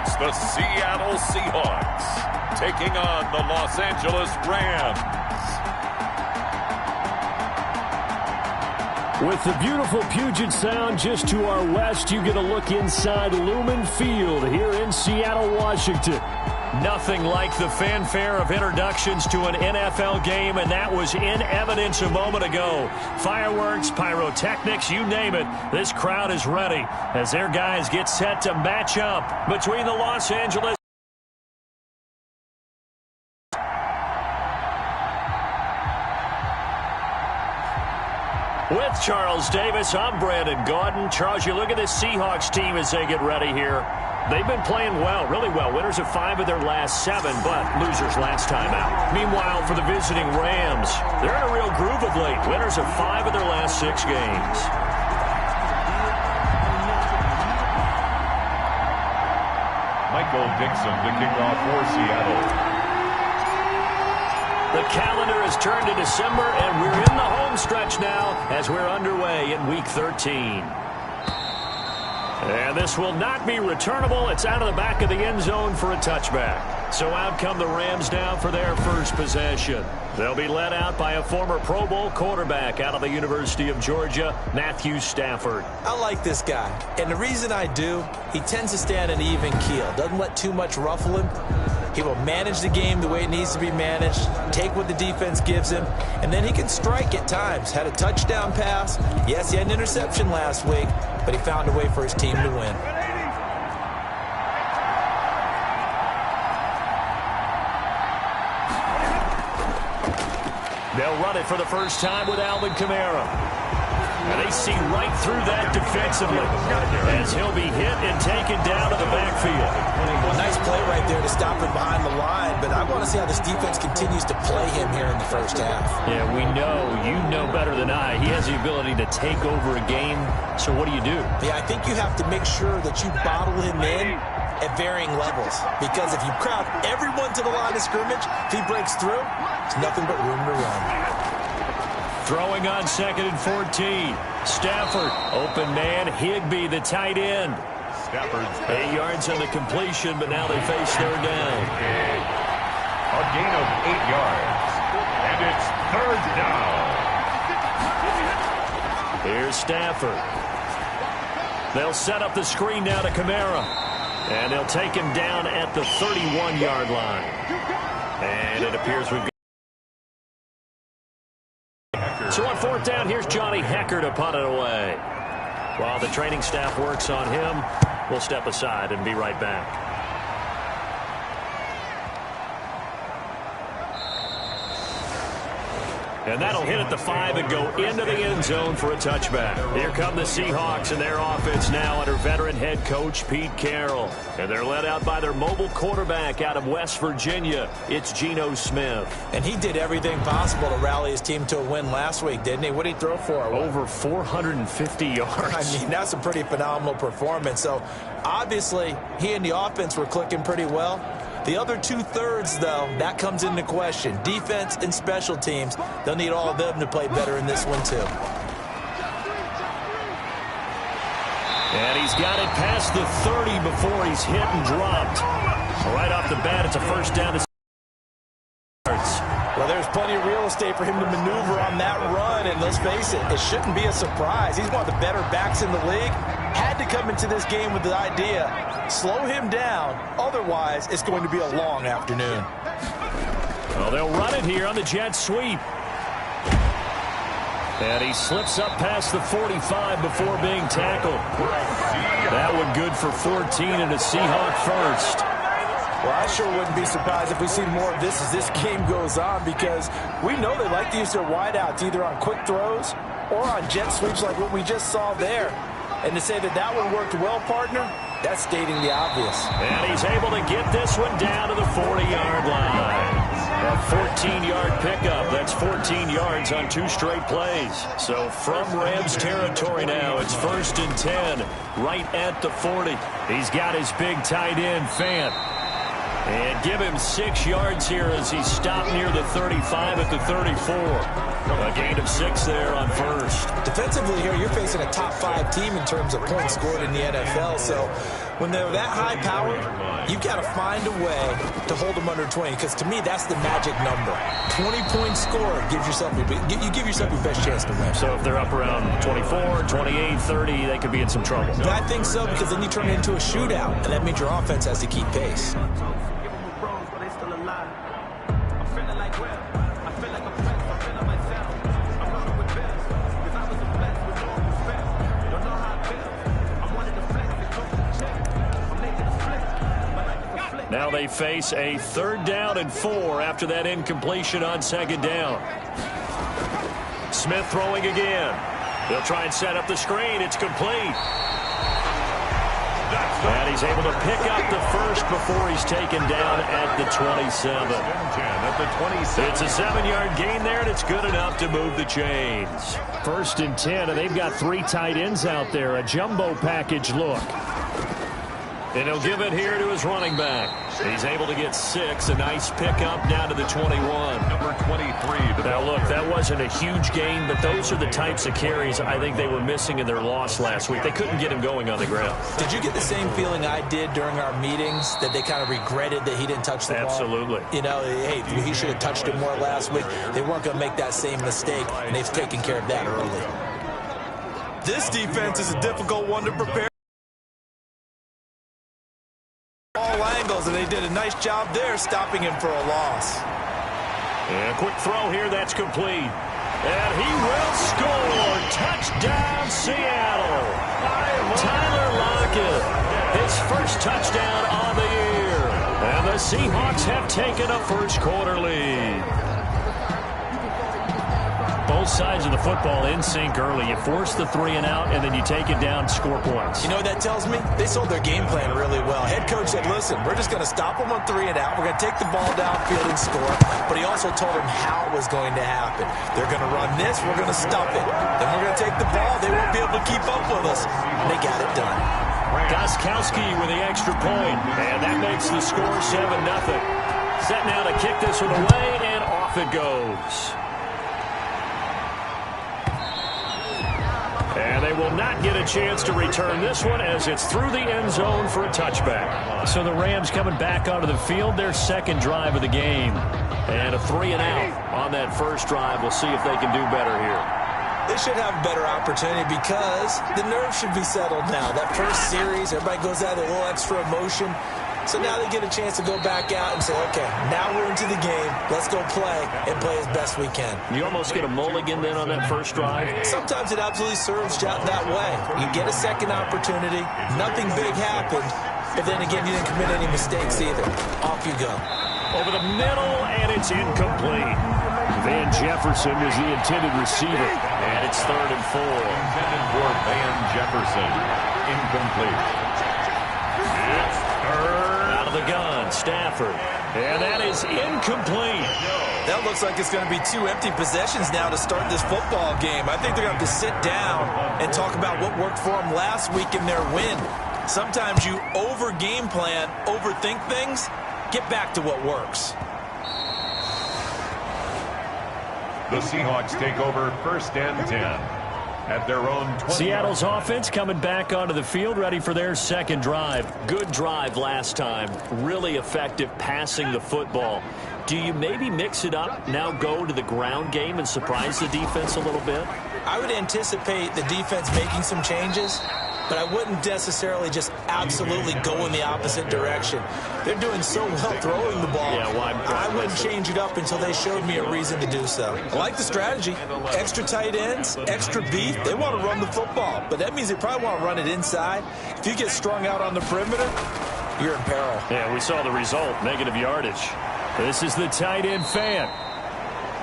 It's the Seattle Seahawks taking on the Los Angeles Rams. With the beautiful Puget Sound just to our west, you get a look inside Lumen Field here in Seattle, Washington. Nothing like the fanfare of introductions to an NFL game, and that was in evidence a moment ago. Fireworks, pyrotechnics, you name it. This crowd is ready as their guys get set to match up between the Los Angeles. With Charles Davis, I'm Brandon Gaudin. Charles, you look at this Seahawks team as they get ready here. They've been playing well, really well. Winners of 5 of their last 7, but losers last time out. Meanwhile, for the visiting Rams, they're in a real groove of late. Winners of 5 of their last 6 games. Michael Dixon to kick off for Seattle. The calendar has turned to December, and we're in the home stretch now as we're underway in Week 13. And this will not be returnable. It's out of the back of the end zone for a touchback. So out come the Rams down for their first possession. They'll be led out by a former Pro Bowl quarterback out of the University of Georgia, Matthew Stafford. I like this guy, and the reason I do, he tends to stay on an even keel. Doesn't let too much ruffle him. He will manage the game the way it needs to be managed, take what the defense gives him, and then he can strike at times. Had a touchdown pass. Yes, he had an interception last week, but he found a way for his team to win. They'll run it for the first time with Alvin Kamara. And they see right through that defensively as he'll be hit and taken down to the backfield. Well, nice play right there to stop him behind the line, but I want to see how this defense continues to play him here in the first half. Yeah, we know, you know better than I, he has the ability to take over a game. So what do? Yeah, I think you have to make sure that you bottle him in at varying levels, because if you crowd everyone to the line of scrimmage, if he breaks through, there's nothing but room to run. Throwing on 2nd and 14. Stafford, open man, Higbee, the tight end. Stafford's 8 yards on the completion, but now they face 3rd down. A gain of 8 yards, and it's 3rd down. Here's Stafford. They'll set up the screen now to Kamara, and they'll take him down at the 31-yard line. And it appears we've got. So on 4th down, here's Johnny Hecker to punt it away. While the training staff works on him, we'll step aside and be right back. And that'll hit at the 5 and go into the end zone for a touchback. Here come the Seahawks and their offense now under veteran head coach Pete Carroll. And they're led out by their mobile quarterback out of West Virginia. It's Geno Smith. And he did everything possible to rally his team to a win last week, didn't he? What did he throw for? Over 450 yards. I mean, that's a pretty phenomenal performance. So, obviously, he and the offense were clicking pretty well. The other 2/3, though, that comes into question. Defense and special teams, they'll need all of them to play better in this one, too. And he's got it past the 30 before he's hit and dropped. Right off the bat, it's a 1st down to yards. Well, there's plenty of real estate for him to maneuver on that run, and let's face it, it shouldn't be a surprise. He's one of the better backs in the league. Had to come into this game with the idea, slow him down, otherwise it's going to be a long afternoon. Well, they'll run it here on the jet sweep. And he slips up past the 45 before being tackled. That one good for 14 and a Seahawk first. Well, I sure wouldn't be surprised if we see more of this as this game goes on, because we know they like to use their wideouts either on quick throws or on jet sweeps like what we just saw there. And to say that that one worked well, partner, that's stating the obvious. And he's able to get this one down to the 40-yard line. A 14-yard pickup. That's 14 yards on 2 straight plays. So from Rams territory now, it's 1st and 10, right at the 40. He's got his big tight end, Fant. And give him 6 yards here as he stopped near the 35 at the 34. A gain of 6 there on 1st. Defensively here, you're facing a top 5 team in terms of points scored in the NFL, so when they're that high powered, you've got to find a way to hold them under 20, because to me, that's the magic number. 20-point score gives yourself you give yourself your best chance to win. So if they're up around 24, 28, 30, they could be in some trouble. I think so, because then you turn it into a shootout, and that means your offense has to keep pace. Now they face a 3rd down and 4 after that incompletion on 2nd down. Smith throwing again. They'll try and set up the screen. It's complete. And he's able to pick up the first before he's taken down at the 27. It's a 7-yard gain there, and it's good enough to move the chains. 1st and 10, and they've got 3 tight ends out there. A jumbo package look. And he'll give it here to his running back. He's able to get 6. A nice pickup down to the 21. Number 23. Now, look, that wasn't a huge gain, but those are the types of carries I think they were missing in their loss last week. They couldn't get him going on the ground. Did you get the same feeling I did during our meetings, that they kind of regretted that he didn't touch the ball? Absolutely. You know, hey, he should have touched it more last week. They weren't going to make that same mistake, and they've taken care of that early. This defense is a difficult one to prepare. All angles, and they did a nice job there stopping him for a loss. And a quick throw here, that's complete. And he will score. Touchdown, Seattle. Tyler Lockett, his first touchdown on the year. And the Seahawks have taken a first quarter lead. Both sides of the football in sync early. You force the 3 and out, and then you take it down, score points. You know what that tells me? They sold their game plan really well. Head coach said, listen, we're just going to stop them on 3 and out. We're going to take the ball downfield and score. But he also told them how it was going to happen. They're going to run this. We're going to stop it. Then we're going to take the ball. They won't be able to keep up with us. And they got it done. Gostkowski with the extra point, and that makes the score 7-0. Set now to kick this one away, and off it goes. And they will not get a chance to return this one as it's through the end zone for a touchback. So the Rams coming back onto the field, their 2nd drive of the game. And a 3 and out on that first drive. We'll see if they can do better here. They should have a better opportunity because the nerves should be settled now. That first series, everybody goes out with a little extra emotion. So now they get a chance to go back out and say, okay, now we're into the game. Let's go play and play as best we can. You almost get a mulligan then on that first drive? Sometimes it absolutely serves that way. You get a second opportunity. Nothing big happened. But then again, you didn't commit any mistakes either. Off you go. Over the middle, and it's incomplete. Van Jefferson was the intended receiver. And it's 3rd and 4. Intended for Van Jefferson. Incomplete. It's out of the gun, Stafford. And that is incomplete. That looks like it's going to be 2 empty possessions now to start this football game. I think they're going to have to sit down and talk about what worked for them last week in their win. Sometimes you over-game plan, overthink things. Get back to what works. The Seahawks take over 1st and 10 at their own 20. Seattle's offense coming back onto the field, ready for their 2nd drive. Good drive last time. Really effective passing the football. Do you maybe mix it up, now go to the ground game and surprise the defense a little bit? I would anticipate the defense making some changes, but I wouldn't necessarily just absolutely go in the opposite direction. They're doing so well throwing the ball. Yeah, well, I wouldn't change it up until they showed me a reason to do so. I like the strategy. Extra tight ends, extra beef. They want to run the football, but that means they probably want to run it inside. If you get strung out on the perimeter, you're in peril. Yeah, we saw the result, negative yardage. This is the tight end fan.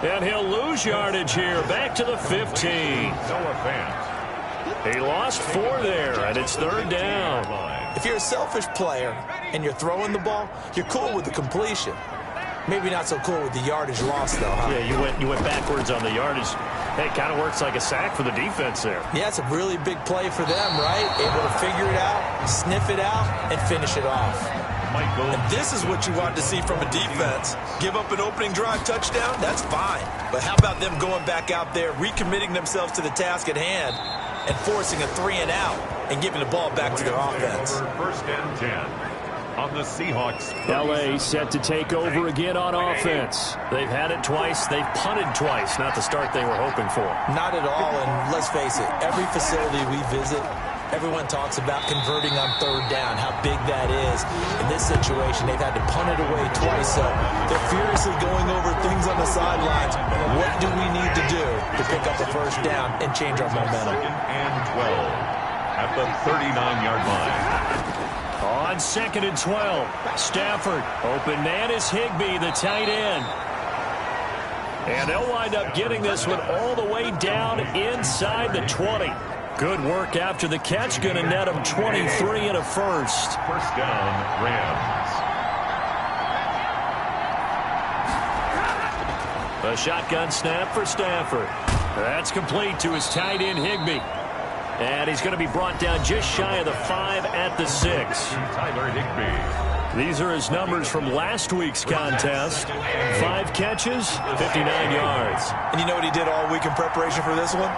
And he'll lose yardage here, back to the 15. Noah Fant. He lost 4 there, and it's 3rd down. If you're a selfish player and you're throwing the ball, you're cool with the completion. Maybe not so cool with the yardage loss, though, huh? Yeah, you went backwards on the yardage. Hey, it kind of works like a sack for the defense there. Yeah, it's a really big play for them, right? Able to figure it out, sniff it out, and finish it off. And this is what you want to see from a defense. Give up an opening drive touchdown, that's fine. But how about them going back out there, recommitting themselves to the task at hand, and forcing a 3 and out and giving the ball back to their offense. First and 10 on the Seahawks. LA set to take over again on offense. They've had it twice. They've punted twice. Not the start they were hoping for. Not at all, and let's face it, every facility we visit, everyone talks about converting on third down, how big that is. In this situation, they've had to punt it away twice, so they're furiously going over things on the sidelines. What do we need to do to pick up a first down and change our momentum? Second and 12 at the 39-yard line. On 2nd and 12, Stafford. Open man is Higbee, the tight end. And they'll wind up getting this one all the way down inside the 20. Good work after the catch. Going to net them 23 and a first. First down, Rams. A shotgun snap for Stafford. That's complete to his tight end, Higbee. And he's going to be brought down just shy of the 5 at the 6. Tyler Higbee. These are his numbers from last week's contest. 5 catches, 59 yards. And you know what he did all week in preparation for this one?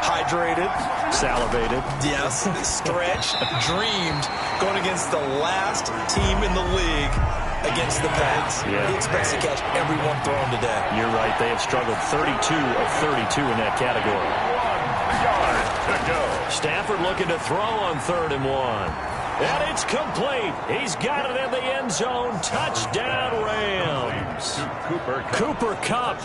Hydrated. Salivated. Yes, stretched, dreamed, going against the last team in the league against the pass. Yeah. He expects to catch everyone thrown today. You're right. They have struggled 32 of 32 in that category. 1 yard to go. Stafford looking to throw on 3rd and 1. And it's complete. He's got it in the end zone. Touchdown, Rams. Cooper Kupp,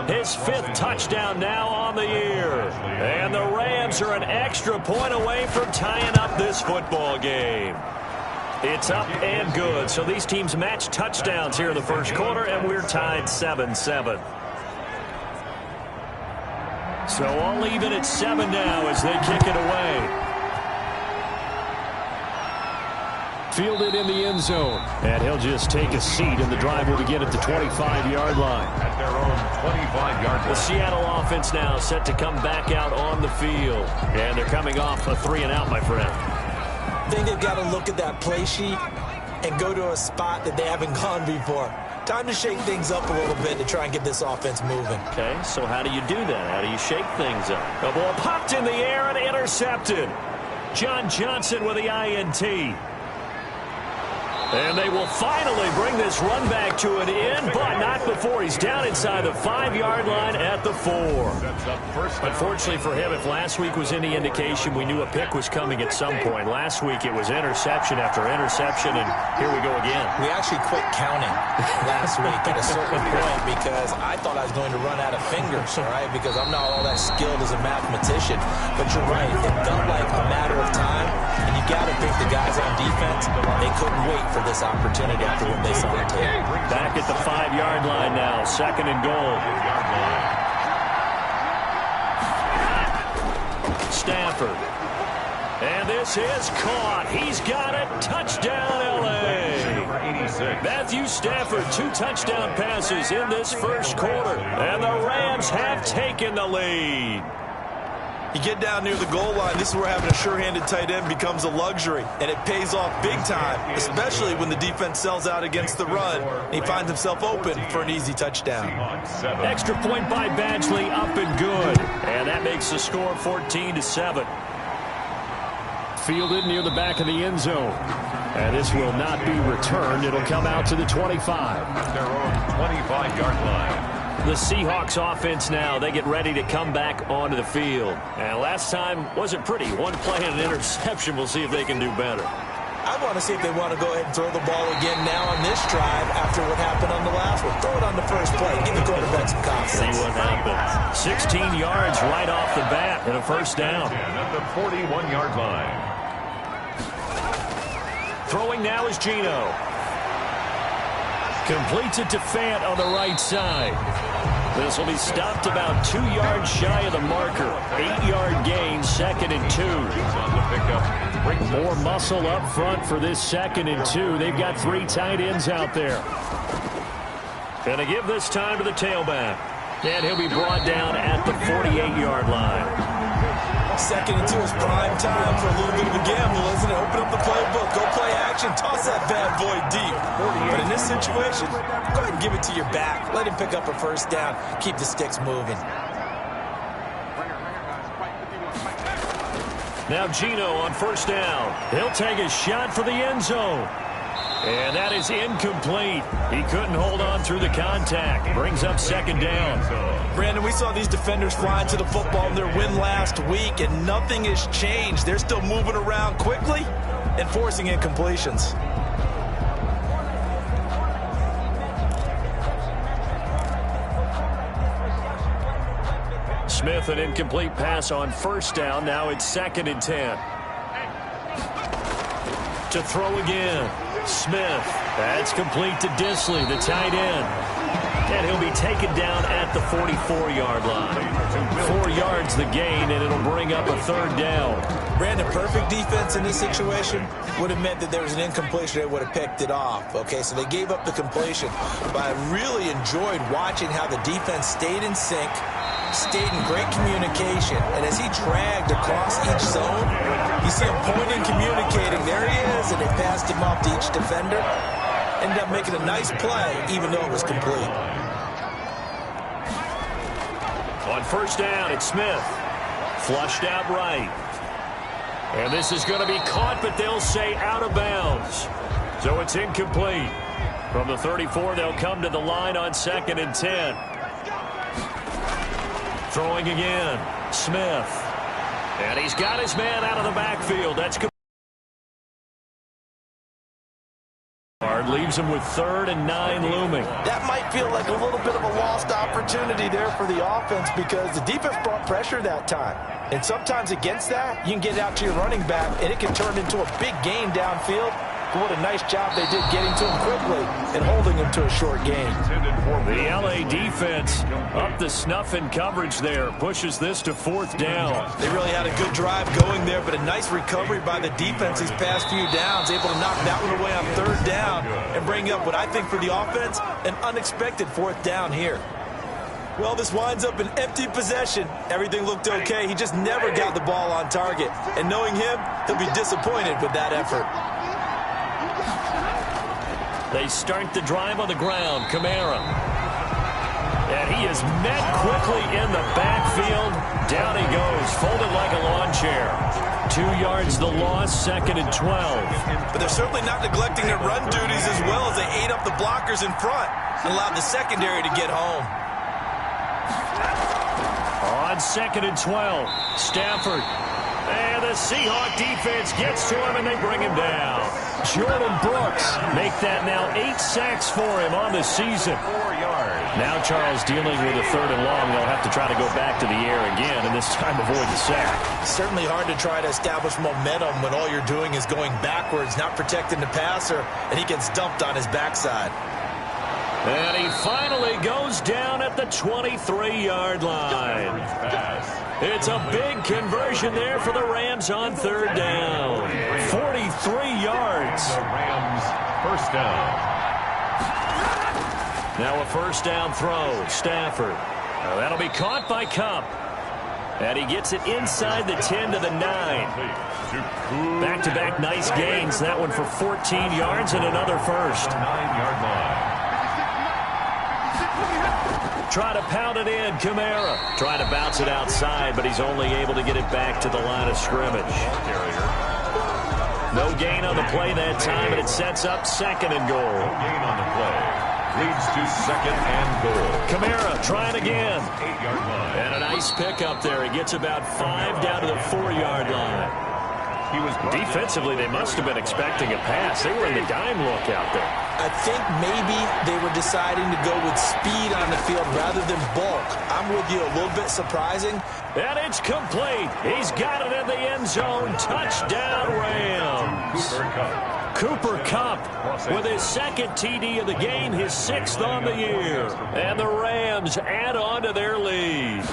his 5th touchdown now on the year. And the Rams are an extra point away from tying up this football game. It's up and good. So these teams match touchdowns here in the first quarter, and we're tied 7-7. So all even at 7 now as they kick it away. Fielded in the end zone. And he'll just take a seat, and the drive will begin at the 25-yard line. At their own 25-yard line. The Seattle offense now set to come back out on the field. And they're coming off a 3-and-out, my friend. I think they've got to look at that play sheet and go to a spot that they haven't gone before. Time to shake things up a little bit to try and get this offense moving. Okay, so how do you do that? How do you shake things up? The ball popped in the air and intercepted. John Johnson with the INT. And they will finally bring this run back to an end, but not before he's down inside the 5-yard line at the 4. Unfortunately for him, if last week was any indication, we knew a pick was coming at some point. Last week it was interception after interception, and here we go again. We actually quit counting last week at a certain point because I thought I was going to run out of fingers, all right, because I'm not all that skilled as a mathematician. But you're right, it felt like a matter of time, and you got to think the guys on defense, they couldn't wait for this opportunity after what they saw on tape. Back at the 5-yard line now, 2nd and goal. Stafford. And this is caught. He's got it. Touchdown, L.A. Matthew Stafford, 2 touchdown passes in this first quarter. And the Rams have taken the lead. You get down near the goal line, this is where having a sure-handed tight end becomes a luxury, and it pays off big time, especially when the defense sells out against the run, and he finds himself open for an easy touchdown. Extra point by Badgley, up and good. And that makes the score 14-7. Fielded near the back of the end zone. And this will not be returned. It'll come out to the 25. Their own 25-yard line. The Seahawks offense now, they get ready to come back onto the field. And last time wasn't pretty. 1 play and an interception. We'll see if they can do better. I want to see if they want to go ahead and throw the ball again now on this drive after what happened on the last one. Throw it on the first play. Give the quarterback some confidence. See what happens. 16 yards right off the bat and a first down. At the 41-yard line. Throwing now is Geno. Completes it to Fant on the right side. This will be stopped about 2 yards shy of the marker. 8-yard gain, 2nd and 2. On the pickup. More muscle up front for this 2nd and 2. They've got 3 tight ends out there. Gonna give this time to the tailback. And he'll be brought down at the 48-yard line. 2nd and 2 is prime time for a little bit of a gamble, isn't it? Open up the playbook, go play action, toss that bad boy deep. But in this situation, go ahead and give it to your back. Let him pick up a first down. Keep the sticks moving. Now Gino on first down. He'll take a shot for the end zone. And that is incomplete. He couldn't hold on through the contact. Brings up second down. Brandon, we saw these defenders fly into the football in their win last week, and nothing has changed. They're still moving around quickly and forcing incompletions. Smith, an incomplete pass on first down. Now it's 2nd and 10. To throw again. Smith. That's complete to Disley, the tight end. And he'll be taken down at the 44-yard line. 4 yards the gain, and it'll bring up a 3rd down. Brandon, perfect defense in this situation would have meant that there was an incompletion. They would have picked it off. Okay, so they gave up the completion. But I really enjoyed watching how the defense stayed in sync, stayed in great communication, and as he dragged across each zone, you see him pointing, communicating. There he is, and they passed him off to each defender. Ended up making a nice play, even though it was complete. On first down, it's Smith. Flushed out right. And this is going to be caught, but they'll say out of bounds. So it's incomplete. From the 34, they'll come to the line on 2nd and 10. Throwing again, Smith. And he's got his man out of the backfield. That's good. Leaves him with 3rd and 9 looming. That might feel like a little bit of a lost opportunity there for the offense because the defense brought pressure that time. And sometimes against that, you can get out to your running back, and it can turn into a big gain downfield. But what a nice job they did getting to him quickly and holding him to a short gain. The LA defense up the snuff in coverage there. Pushes this to 4th down. They really had a good drive going there, but a nice recovery by the defense these past few downs. Able to knock that one away on 3rd down and bring up what I think for the offense, an unexpected 4th down here. Well, this winds up an empty possession. Everything looked okay. He just never got the ball on target. And knowing him, he'll be disappointed with that effort. They start the drive on the ground. Kamara. And he is met quickly in the backfield. Down he goes, folded like a lawn chair. 2 yards the loss, 2nd and 12. But they're certainly not neglecting their run duties as well as they ate up the blockers in front and allowed the secondary to get home. On 2nd and 12, Stafford. And the Seahawks defense gets to him, and they bring him down. Jordan Brooks make that now 8 sacks for him on the season. 4 yards. Now Charles dealing with a 3rd and long. They'll have to try to go back to the air again, and this time avoid the sack. Certainly hard to try to establish momentum when all you're doing is going backwards, not protecting the passer, and he gets dumped on his backside. And he finally goes down at the 23-yard line. It's a big conversion there for the Rams on 3rd down. 43 yards. The Rams first down. Now a 1st down throw. Stafford. That'll be caught by Kupp. And he gets it inside the 10 to the 9. Back-to-back nice gains. That one for 14 yards and another first. 9-yard line. Try to pound it in, Kamara. Trying to bounce it outside, but he's only able to get it back to the line of scrimmage. No gain on the play that time, and it sets up 2nd and goal. No gain on the play. Leads to 2nd and goal. Kamara trying again. 8-yard line. And a nice pickup there. He gets about 5 down to the 4-yard line. Defensively, they must have been expecting a pass. They were in the dime look out there. I think maybe they were deciding to go with speed on the field rather than bulk. I'm with you, a little bit surprising. And it's complete. He's got it in the end zone. Touchdown, Rams. Cooper Kupp with his 2nd TD of the game, his 6th on the year. And the Rams add on to their lead.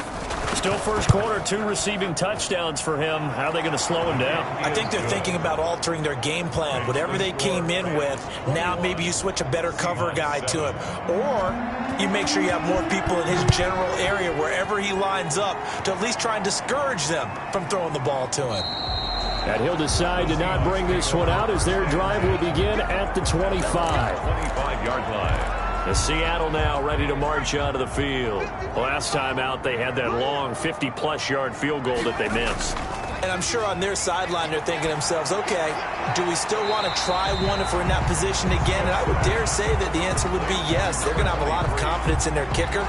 Still first quarter, 2 receiving touchdowns for him. How are they going to slow him down? I think they're thinking about altering their game plan. Whatever they came in with, now maybe you switch a better cover guy to him. Or you make sure you have more people in his general area wherever he lines up to at least try and discourage them from throwing the ball to him. And he'll decide to not bring this one out as their drive will begin at the 25. 25-yard line. The Seattle now ready to march onto the field. Last time out, they had that long 50-plus yard field goal that they missed. And I'm sure on their sideline they're thinking to themselves, okay, do we still want to try one if we're in that position again? And I would dare say that the answer would be yes. They're going to have a lot of confidence in their kicker.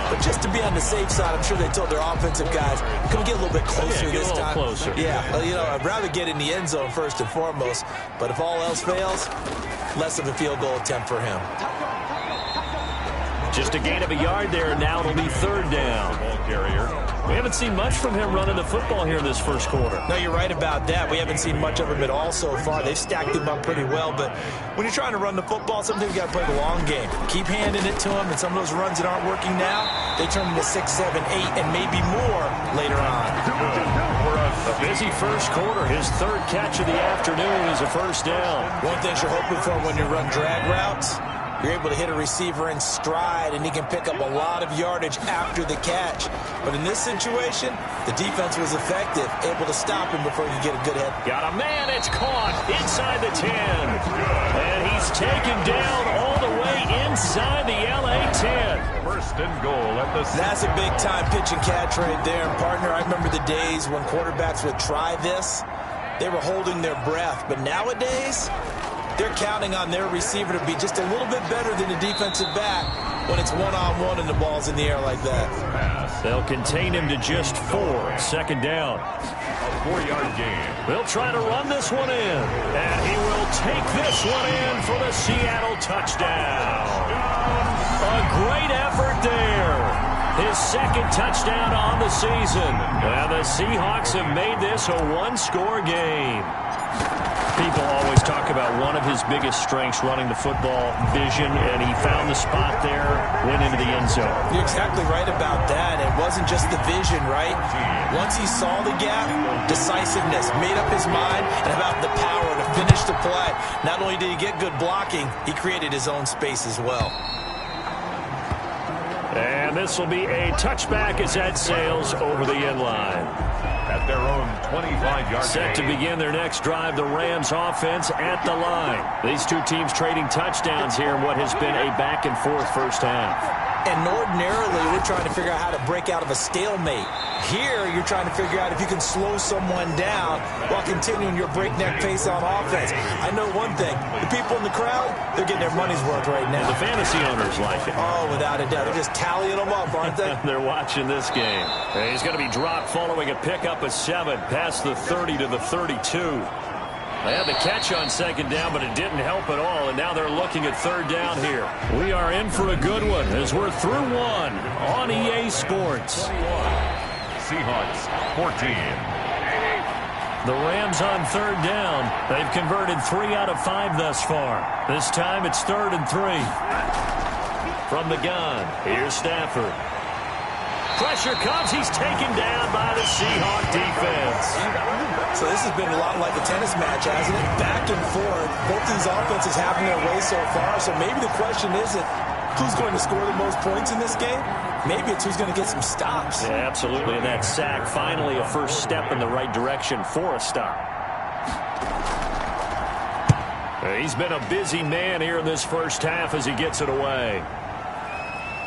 But just to be on the safe side, I'm sure they told their offensive guys, can we get a little bit closer this time? Closer. Yeah, I'd rather get in the end zone first and foremost. But if all else fails, less of a field goal attempt for him. Just a gain of a yard there, and now it'll be third down. Ball carrier. We haven't seen much from him running the football here in this first quarter. No, you're right about that. We haven't seen much of him at all so far. They've stacked him up pretty well, but when you're trying to run the football, sometimes you got to play the long game. Keep handing it to him, and some of those runs that aren't working now, they turn into 6, 7, 8, and maybe more later on. A busy first quarter. His third catch of the afternoon is a first down. One thing you're hoping for when you run drag routes, you're able to hit a receiver in stride, and he can pick up a lot of yardage after the catch. But in this situation, the defense was effective, able to stop him before he could get a good head. Got a man. It's caught inside the 10. And he's taken down all the way inside the LA 10. First and goal at the 6. That's a big-time pitch and catch right there. And, partner, I remember the days when quarterbacks would try this. They were holding their breath. But nowadays, they're counting on their receiver to be just a little bit better than the defensive back when it's one-on-one and the ball's in the air like that. They'll contain him to just 4. Second down. A 4-yard gain. They'll try to run this one in. And he will take this one in for the Seattle touchdown. A great effort there. His second touchdown on the season. And the Seahawks have made this a one-score game. People always talk about one of his biggest strengths, running the football, vision, and he found the spot there, went into the end zone. You're exactly right about that. It wasn't just the vision, right? Once he saw the gap, decisiveness, made up his mind, and about the power to finish the play. Not only did he get good blocking, he created his own space as well. And this will be a touchback as that sails over the end line. At their own 25-yard Set to begin their next drive, the Rams offense at the line. These two teams trading touchdowns here in what has been a back-and-forth first half. And ordinarily, we're trying to figure out how to break out of a stalemate. Here, you're trying to figure out if you can slow someone down while continuing your breakneck pace on offense. I know one thing. The people in the crowd, they're getting their money's worth right now. And the fantasy owners like it. Oh, without a doubt. They're just tallying them up, aren't they? They're watching this game. And he's going to be dropped following a pickup of 7 past the 30 to the 32. They had the catch on second down, but it didn't help at all, and now they're looking at third down here. We are in for a good one as we're through one on EA Sports. 21. Seahawks 14. The Rams on third down. They've converted 3 out of 5 thus far. This time it's 3rd and 3. From the gun, here's Stafford. Pressure comes. He's taken down by the Seahawk defense. So this has been a lot like a tennis match, hasn't it? Back and forth. Both these offenses having their way so far. So maybe the question isn't who's going to score the most points in this game. Maybe it's who's going to get some stops. Yeah, absolutely. And that sack, finally a first step in the right direction for a stop. He's been a busy man here in this first half as he gets it away.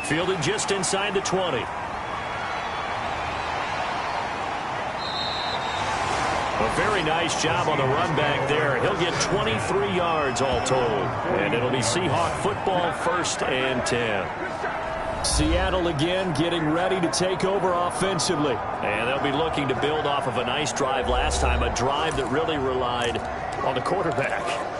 Fielded just inside the 20. A very nice job on the run back there. He'll get 23 yards all told. And it'll be Seahawk football, 1st and 10. Seattle again getting ready to take over offensively. And they'll be looking to build off of a nice drive last time, a drive that really relied on the quarterback.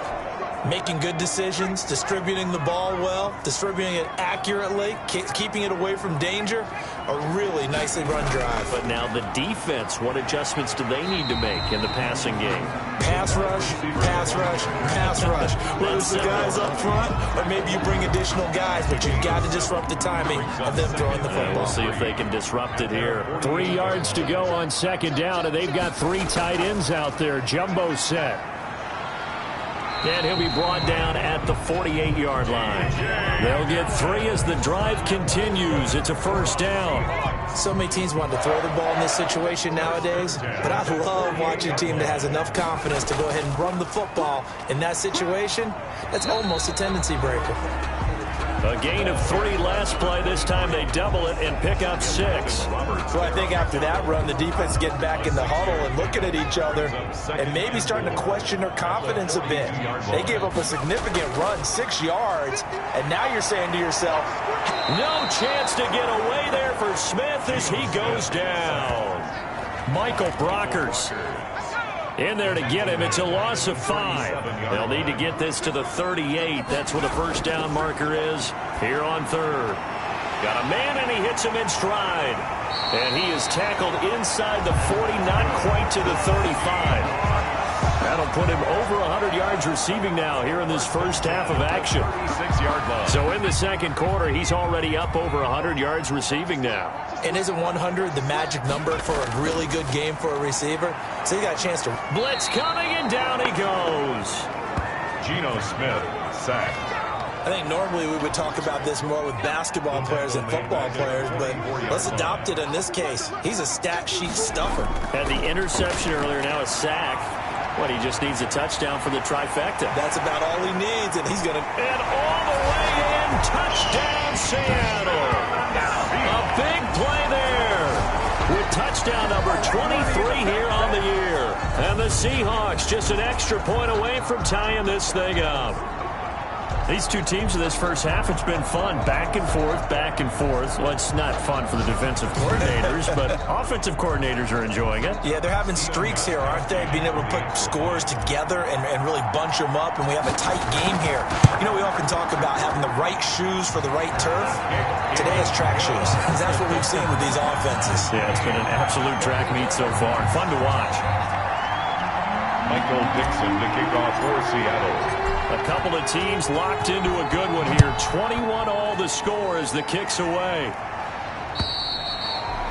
Making good decisions, distributing the ball well, distributing it accurately, keeping it away from danger. A really nicely run drive. But now the defense, what adjustments do they need to make in the passing game? Pass rush, pass rush, pass rush. Whether it's the guys up front or maybe you bring additional guys, but you've got to disrupt the timing of them throwing the football. We'll see if they can disrupt it here. 3 yards to go on second down, and they've got 3 tight ends out there. Jumbo set. And he'll be brought down at the 48-yard line. They'll get 3 as the drive continues. It's a first down. So many teams want to throw the ball in this situation nowadays, but I love watching a team that has enough confidence to go ahead and run the football in that situation. That's almost a tendency breaker. A gain of 3 last play. This time they double it and pick up 6. So I think after that run, the defense is getting back in the huddle and looking at each other and maybe starting to question their confidence a bit. They gave up a significant run, 6 yards, and now you're saying to yourself, no chance to get away there for Smith as he goes down. Michael Brockers in there to get him. It's a loss of 5. They'll need to get this to the 38. That's what the first down marker is here on 3rd. Got a man, and he hits him in stride. And he is tackled inside the 40, not quite to the 35. That'll put him over 100 yards receiving now here in this first half of action. 6-yard line. So in the second quarter, he's already up over 100 yards receiving now. and isn't 100 the magic number for a really good game for a receiver? So he got a chance to blitz coming, and down he goes. Geno Smith sacked. I think normally we would talk about this more with basketball players and football players, but let's adopt it in this case. He's a stat sheet stuffer. Had the interception earlier, now a sack. What, he just needs a touchdown for the trifecta. That's about all he needs, and he's going to... And all the way in, touchdown Seattle. A big play there with touchdown number 23 here on the year. And the Seahawks just an extra point away from tying this thing up. These two teams in this first half, it's been fun. Back and forth, back and forth. Well, it's not fun for the defensive coordinators, but offensive coordinators are enjoying it. Yeah, they're having streaks here, aren't they? Being able to put scores together and really bunch them up, and we have a tight game here. You know, we often talk about having the right shoes for the right turf. Today is track shoes, because that's what we've seen with these offenses. Yeah, it's been an absolute track meet so far, and fun to watch. Michael Dixon to kick off for Seattle. A couple of teams locked into a good one here. 21 all the score as the kick's away.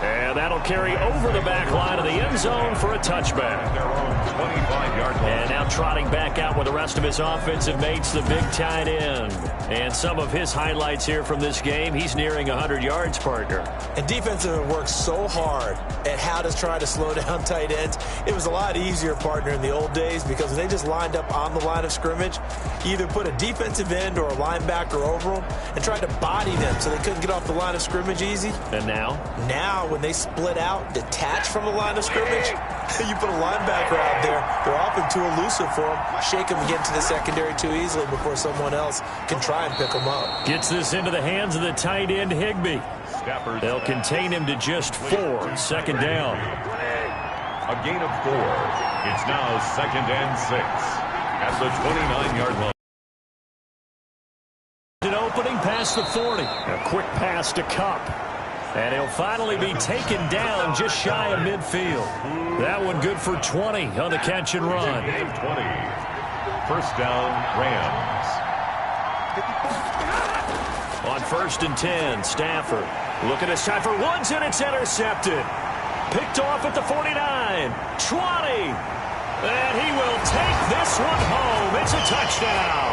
And that'll carry over the back line of the end zone for a touchback. Their own 25-yard line. And now trotting back out with the rest of his offensive mates, the big tight end. And some of his highlights here from this game, he's nearing 100 yards, partner. And defensive have worked so hard at how to try to slow down tight ends. It was a lot easier, partner, in the old days because when they just lined up on the line of scrimmage, you either put a defensive end or a linebacker over them and tried to body them so they couldn't get off the line of scrimmage easy. And now? Now, when they split out, detach from the line of scrimmage, you put a linebacker out there, they're often too elusive for them. Shake them and get into the secondary too easily before someone else can try and pick them up. Gets this into the hands of the tight end, Higbee. They'll contain him to just 4. Second down. A gain of 4. It's now 2nd and 6 at the 29-yard line. An opening past the 40. A quick pass to Cup. And he'll finally be taken down just shy of midfield. That one good for 20 on the catch and run. 20. First down, Rams. On 1st and 10, Stafford looking to shot for Woods, and it's intercepted. Picked off at the 49. 20. And he will take this one home. It's a touchdown.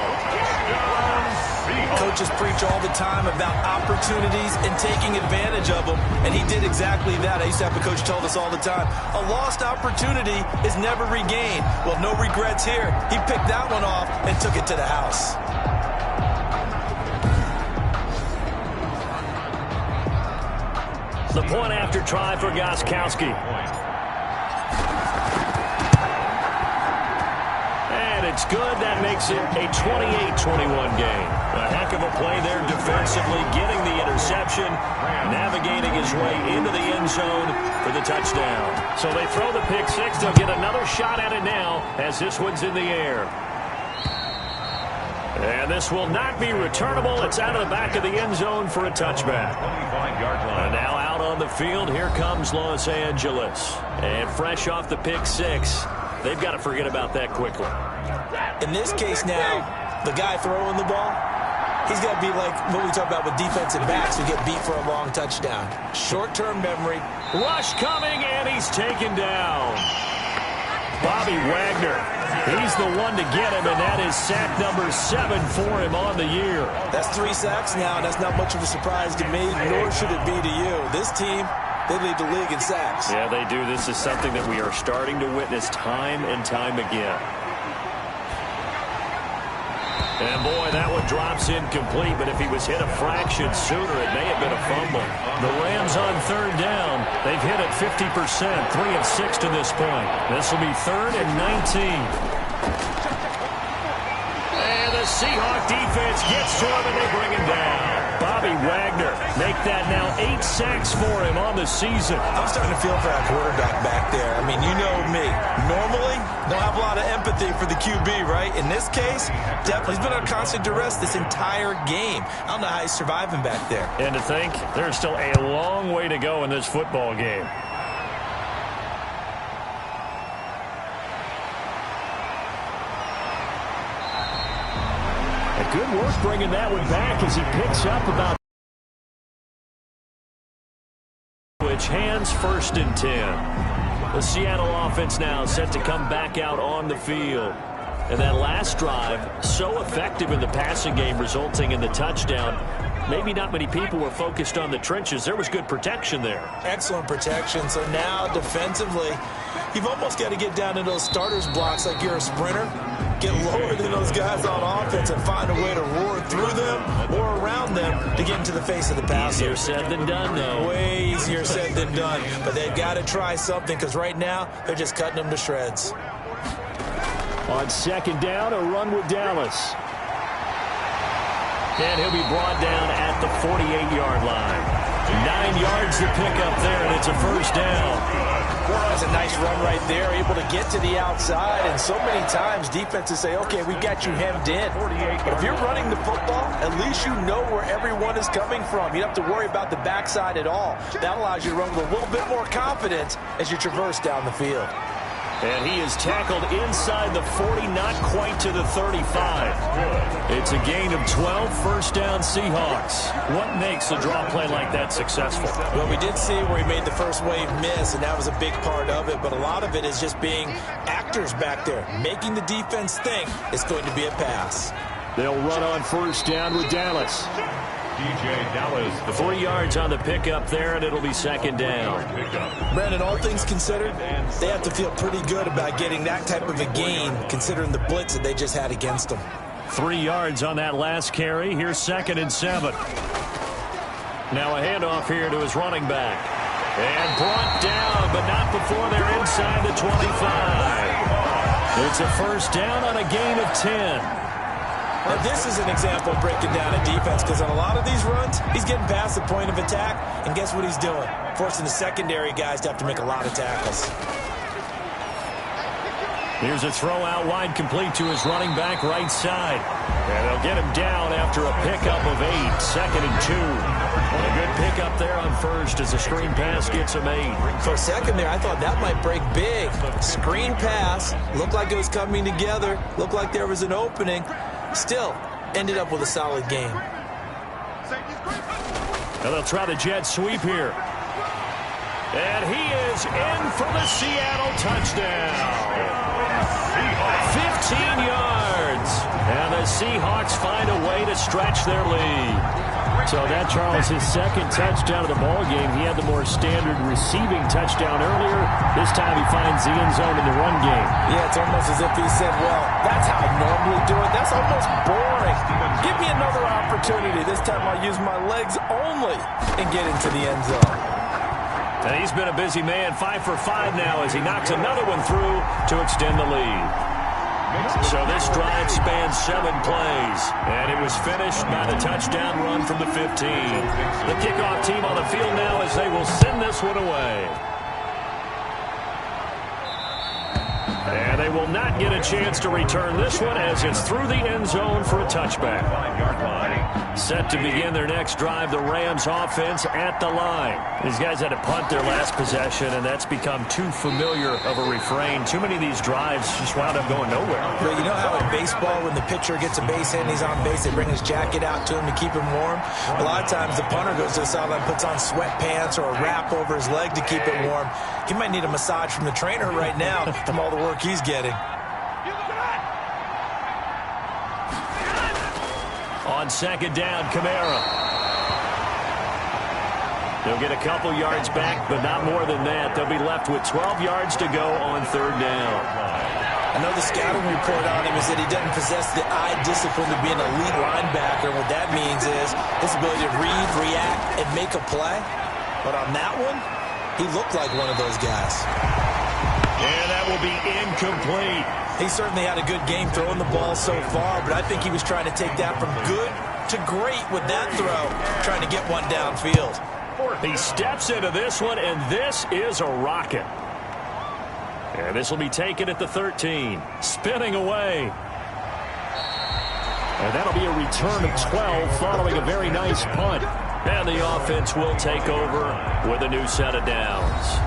Coaches preach all the time about opportunities and taking advantage of them, and he did exactly that. I used to have a coach who told us all the time, a lost opportunity is never regained. Well, no regrets here. He picked that one off and took it to the house. The point after try for Gostkowski. And it's good. That makes it a 28-21 game. A heck of a play there defensively, getting the interception, navigating his way into the end zone for the touchdown. So they throw the pick six. They'll get another shot at it now as this one's in the air. And this will not be returnable. It's out of the back of the end zone for a touchback. 25-yard line. And now out on the field, here comes Los Angeles. And fresh off the pick six, they've got to forget about that quickly. In this case now, the guy throwing the ball, he's got to be like what we talk about with defensive backs who get beat for a long touchdown. Short-term memory. Rush coming, and he's taken down. Bobby Wagner, he's the one to get him, and that is sack number 7 for him on the year. That's 3 sacks now, and that's not much of a surprise to me, nor should it be to you. This team, they lead the league in sacks. Yeah, they do. This is something that we are starting to witness time and time again. And boy, that one drops incomplete, but if he was hit a fraction sooner, it may have been a fumble. The Rams on third down. They've hit it 50%, 3 of 6 to this point. This will be 3rd and 19. And the Seahawks defense gets to him, and they bring him down. Bobby Wagner make that now 8 sacks for him on the season. I'm starting to feel for that quarterback back there. I mean, you know me. Normally, don't have a lot of empathy for the QB, right? In this case, definitely he's been under constant duress this entire game. I don't know how he's surviving back there. And to think, there's still a long way to go in this football game. Good work bringing that one back as he picks up about which hands 1st and 10. The Seattle offense now set to come back out on the field. And that last drive, so effective in the passing game, resulting in the touchdown. Maybe not many people were focused on the trenches. There was good protection there. Excellent protection. So now defensively, you've almost got to get down to those starters blocks like you're a sprinter. Get lower than those guys on offense and find a way to roar through them or around them to get into the face of the passer. Easier said than done, though. Way easier said than done. But they've got to try something because right now they're just cutting them to shreds. On 2nd down, a run with Dallas. And he'll be brought down at the 48-yard line. 9 yards to pick up there, and it's a 1st down. That's a nice run right there, able to get to the outside. And so many times defenses say, okay, we got you hemmed in. But if you're running the football, at least you know where everyone is coming from. You don't have to worry about the backside at all. That allows you to run with a little bit more confidence as you traverse down the field. And he is tackled inside the 40, not quite to the 35. It's a gain of 12, 1st down Seahawks. What makes a draw play like that successful? Well, we did see where he made the first wave miss, and that was a big part of it. But a lot of it is just being actors back there, making the defense think it's going to be a pass. They'll run on 1st down with Dallas. Dallas. 3 yards on the pickup there, and it'll be 2nd down. Brandon, all things considered, they have to feel pretty good about getting that type of a gain, considering the blitz that they just had against them. 3 yards on that last carry. Here's 2nd and 7. Now a handoff here to his running back. And brought down, but not before they're inside the 25. It's a 1st down on a gain of 10. Now, this is an example of breaking down a defense because on a lot of these runs, he's getting past the point of attack, and guess what he's doing? Forcing the secondary guys to have to make a lot of tackles. Here's a throw out wide, complete to his running back right side. And they'll get him down after a pickup of 8, 2nd and 2. And a good pickup there on 1st as the screen pass gets him 8. For a second there, I thought that might break big. Screen pass, looked like it was coming together, looked like there was an opening. Still, ended up with a solid game. And they'll try the jet sweep here. And he is in for the Seattle touchdown. 15 yards. And the Seahawks find a way to stretch their lead. So that, Charles, his 2nd touchdown of the ball game. He had the more standard receiving touchdown earlier. This time he finds the end zone in the run game. Yeah, it's almost as if he said, well, that's how I normally do it. That's almost boring. Give me another opportunity. This time I'll use my legs only and get into the end zone. And he's been a busy man, 5 for 5 now as he knocks another one through to extend the lead. So this drive spans 7 plays, and it was finished by the touchdown run from the 15. The kickoff team on the field now as they will send this one away. And they will not get a chance to return this one as it's through the end zone for a touchback. Set to begin their next drive, the Rams offense at the line. These guys had to punt their last possession, and that's become too familiar of a refrain. Too many of these drives just wound up going nowhere. But you know how in baseball, when the pitcher gets a base hit and he's on base, they bring his jacket out to him to keep him warm? A lot of times the punter goes to the sideline, puts on sweatpants or a wrap over his leg to keep it warm. He might need a massage from the trainer right now from all the work he's getting. On 2nd down, Kamara. They'll get a couple yards back, but not more than that. They'll be left with 12 yards to go on 3rd down. I know the scouting report on him is that he doesn't possess the eye discipline to be an elite linebacker. What that means is his ability to read, react, and make a play. But on that one, he looked like one of those guys. And that will be incomplete. He certainly had a good game throwing the ball so far, but I think he was trying to take that from good to great with that throw, trying to get one downfield. He steps into this one, and this is a rocket. And this will be taken at the 13. Spinning away. And that'll be a return of 12 following a very nice punt. And the offense will take over with a new set of downs.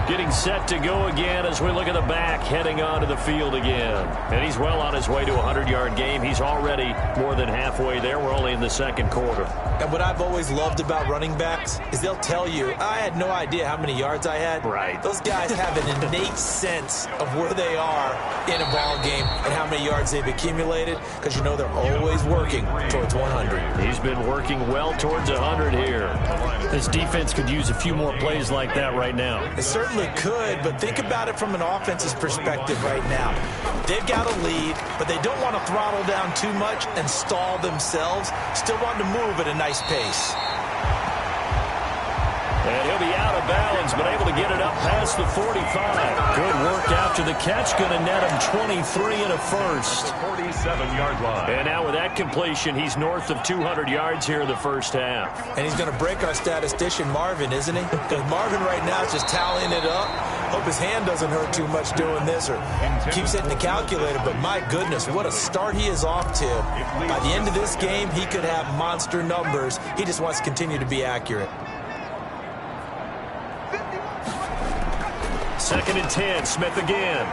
Getting set to go again as we look at the back heading onto the field again. And he's well on his way to a 100-yard game. He's already more than halfway there. We're only in the second quarter. And what I've always loved about running backs is they'll tell you, I had no idea how many yards I had. Right. Those guys have an innate sense of where they are in a ball game and how many yards they've accumulated, because you know they're always working towards 100. He's been working well towards 100 here. This defense could use a few more plays like that right now. It certainly could, but think about it from an offense's perspective right now. They've got a lead, but they don't want to throttle down too much and stall themselves. Still want to move at a nice pace. And he'll be out of bounds, but able to get it up past the 45. Good work after the catch. Going to net him 23 and a first. 47-yard line. And now with that completion, he's north of 200 yards here in the first half. And he's going to break our statistician, Marvin, isn't he? Because Marvin right now is just tallying it up. Hope his hand doesn't hurt too much doing this or keeps hitting the calculator. But my goodness, what a start he is off to. By the end of this game, he could have monster numbers. He just wants to continue to be accurate. 2nd and 10, Smith again.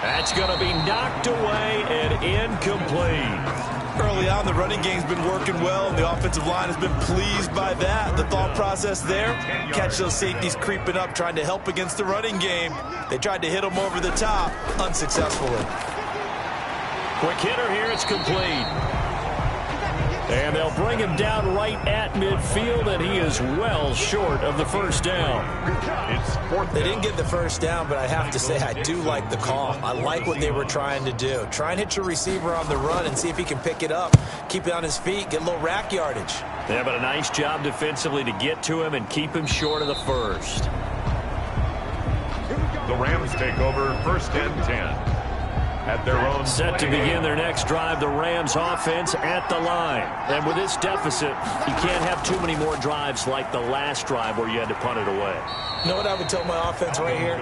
That's going to be knocked away and incomplete. Early on, the running game's been working well, and the offensive line has been pleased by that. The thought process there, catch those safeties creeping up, trying to help against the running game. They tried to hit them over the top, unsuccessfully. Quick hitter here, it's complete. And they'll bring him down right at midfield, and he is well short of the first down. They didn't get the first down, but I have to say I do like the call. I like what they were trying to do. Try and hit your receiver on the run and see if he can pick it up, keep it on his feet, get a little rack yardage. Yeah, but a nice job defensively to get to him and keep him short of the first. The Rams take over 1st and 10. At their own set to begin their next drive, the Rams offense at the line. And with this deficit, you can't have too many more drives like the last drive where you had to punt it away. You know what I would tell my offense right here?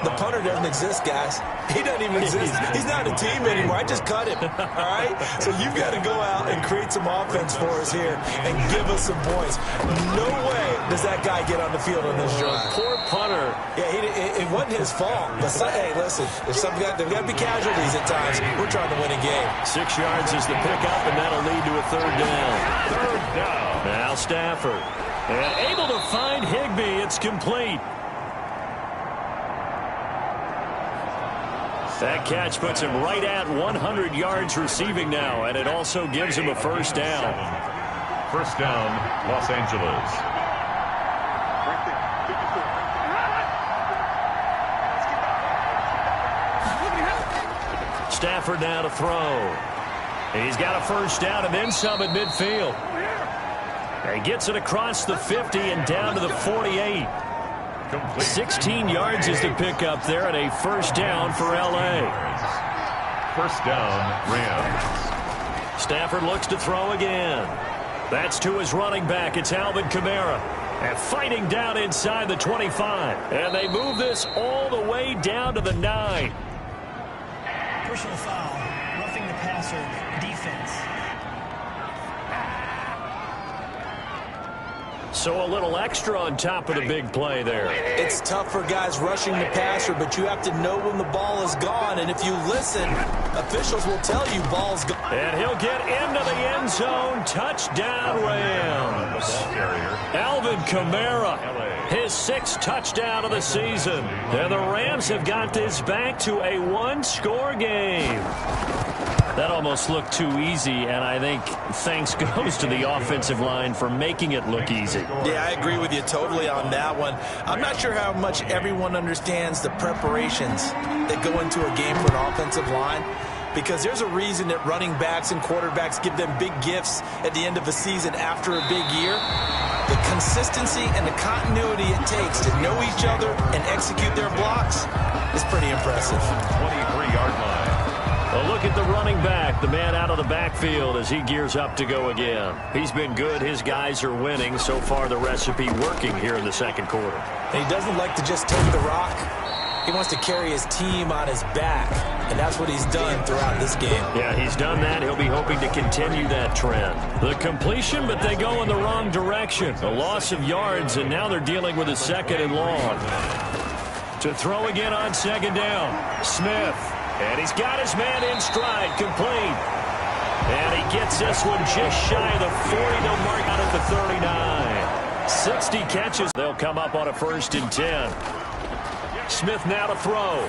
The punter doesn't exist, guys. He doesn't even exist. He's not a team anymore. I just cut him, all right? So you've got to go out and create some offense for us here and give us some points. No way does that guy get on the field on this drive. Poor punter. Yeah, it wasn't his fault. But, hey, listen, there's got to be casualties at times. We're trying to win a game. 6 yards is the pickup, and that'll lead to a 3rd down. 3rd down. Now Stafford. And able to find Higbee. It's complete. That catch puts him right at 100 yards receiving now, and it also gives him a 1st down. 1st down, Los Angeles. Stafford now to throw. He's got a 1st down and then some at midfield. He gets it across the 50 and down to the 48. 16 yards is the pickup there and a 1st down for L.A. 1st down, Rams. Stafford looks to throw again. That's to his running back. It's Alvin Kamara. And fighting down inside the 25. And they move this all the way down to the 9. Personal foul, roughing the passer, defense. So a little extra on top of the big play there. It's tough for guys rushing the passer, but you have to know when the ball is gone. And if you listen, officials will tell you ball's gone. And he'll get into the end zone. Touchdown, Rams. Alvin Kamara, his 6th touchdown of the season. And the Rams have got this back to a 1-score game. That almost looked too easy, and I think thanks goes to the offensive line for making it look easy. Yeah, I agree with you totally on that one. I'm not sure how much everyone understands the preparations that go into a game for an offensive line, because there's a reason that running backs and quarterbacks give them big gifts at the end of a season after a big year. The consistency and the continuity it takes to know each other and execute their blocks is pretty impressive. 23-yard line. A look at the running back, the man out of the backfield as he gears up to go again. He's been good. His guys are winning. So far, the recipe working here in the second quarter. And he doesn't like to just take the rock. He wants to carry his team on his back, and that's what he's done throughout this game. Yeah, he's done that. He'll be hoping to continue that trend. The completion, but they go in the wrong direction. A loss of yards, and now they're dealing with a second and long. To throw again on second down, Smith. And he's got his man in stride, complete. And he gets this one just shy of the 40. They'll mark out at the 39. 60 catches. They'll come up on a 1st and 10. Smith now to throw.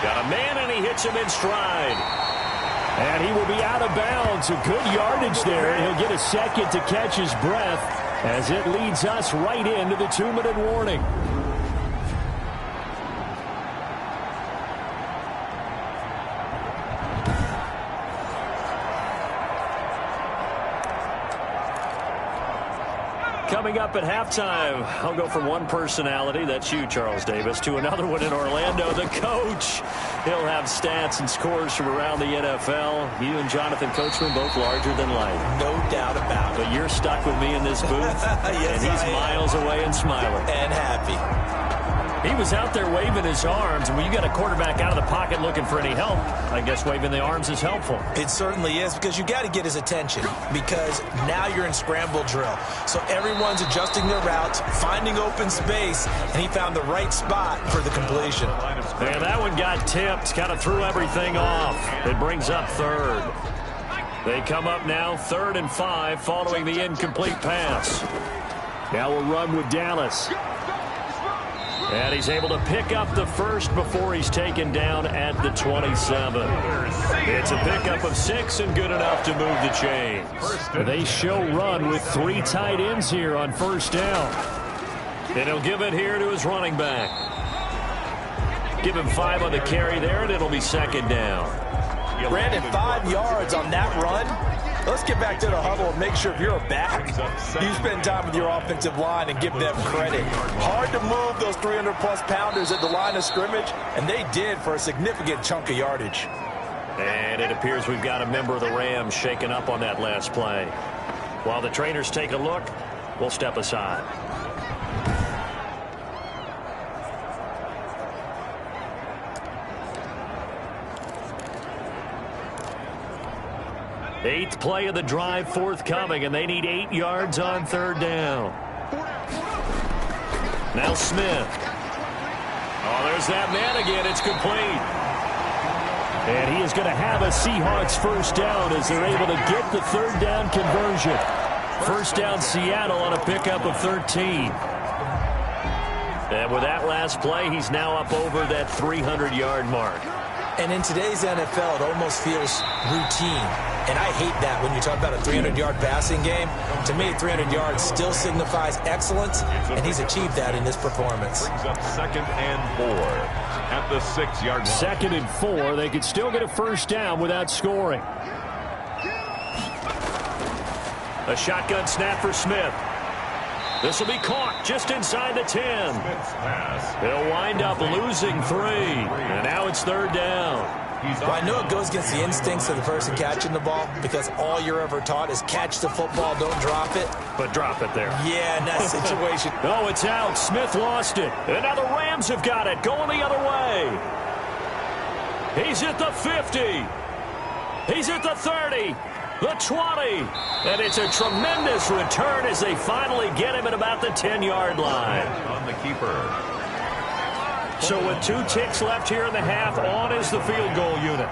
Got a man, and he hits him in stride. And he will be out of bounds. A good yardage there, and he'll get a second to catch his breath as it leads us right into the 2-minute warning. Coming up at halftime, I'll go from one personality, that's you, Charles Davis, to another one in Orlando, the coach. He'll have stats and scores from around the NFL. You and Jonathan Coachman both larger than life. No doubt about it. But you're stuck with me in this booth, yes, and he's miles away and smiling. And happy. He was out there waving his arms, and when you got a quarterback out of the pocket looking for any help, I guess waving the arms is helpful. It certainly is, because you got to get his attention, because now you're in scramble drill. So everyone's adjusting their routes, finding open space, and he found the right spot for the completion. And that one got tipped, kind of threw everything off. It brings up 3rd. They come up now 3rd and 5 following the incomplete pass. Now we'll run with Dallas. And he's able to pick up the 1st before he's taken down at the 27. It's a pickup of 6 and good enough to move the chains. They show run with 3 tight ends here on 1st down. And he'll give it here to his running back. Give him 5 on the carry there, and it'll be 2nd down. Brandon, 5 yards on that run. Let's get back to the huddle and make sure if you're a back, you spend time with your offensive line and give them credit. Hard to move those 300-plus pounders at the line of scrimmage, and they did for a significant chunk of yardage. And it appears we've got a member of the Rams shaken up on that last play. While the trainers take a look, we'll step aside. Eighth play of the drive forthcoming, and they need 8 yards on 3rd down. Now Smith. Oh, there's that man again. It's complete. And he is going to have a Seahawks 1st down as they're able to get the 3rd down conversion. 1st down Seattle on a pickup of 13. And with that last play, he's now up over that 300-yard mark. And in today's NFL, it almost feels routine. And I hate that when you talk about a 300-yard passing game. To me, 300 yards still signifies excellence, and he's achieved that in this performance. Brings up 2nd and 4 at the 6-yard line. 2nd and 4. They could still get a 1st down without scoring. A shotgun snap for Smith. This will be caught just inside the 10. They'll wind up losing 3. And now it's 3rd down. Well, I know it goes against the instincts of the person catching the ball, because all you're ever taught is catch the football, don't drop it. But drop it there. Yeah, in that situation. Oh, it's out. Smith lost it. And now the Rams have got it. Going the other way. He's at the 50. He's at the 30. The 20. And it's a tremendous return as they finally get him at about the 10-yard line. On the keeper. So with 2 ticks left here in the half, on is the field goal unit.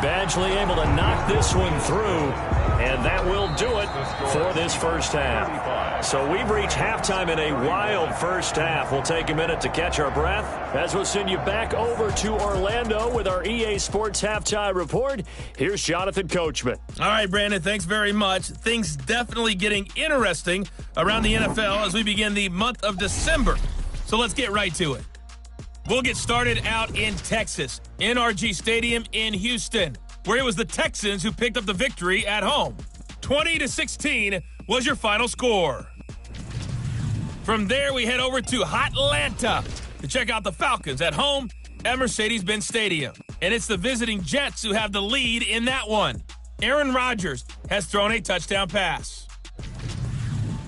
Badgley able to knock this one through, and that will do it for this first half. So we've reached halftime in a wild first half. We'll take a minute to catch our breath as we'll send you back over to Orlando with our EA Sports Halftime Report. Here's Jonathan Coachman. All right, Brandon, thanks very much. Things definitely getting interesting around the NFL as we begin the month of December. So let's get right to it. We'll get started out in Texas, NRG Stadium in Houston, where it was the Texans who picked up the victory at home. 20-16 was your final score. From there, we head over to Hotlanta to check out the Falcons at home at Mercedes-Benz Stadium. And it's the visiting Jets who have the lead in that one. Aaron Rodgers has thrown a touchdown pass.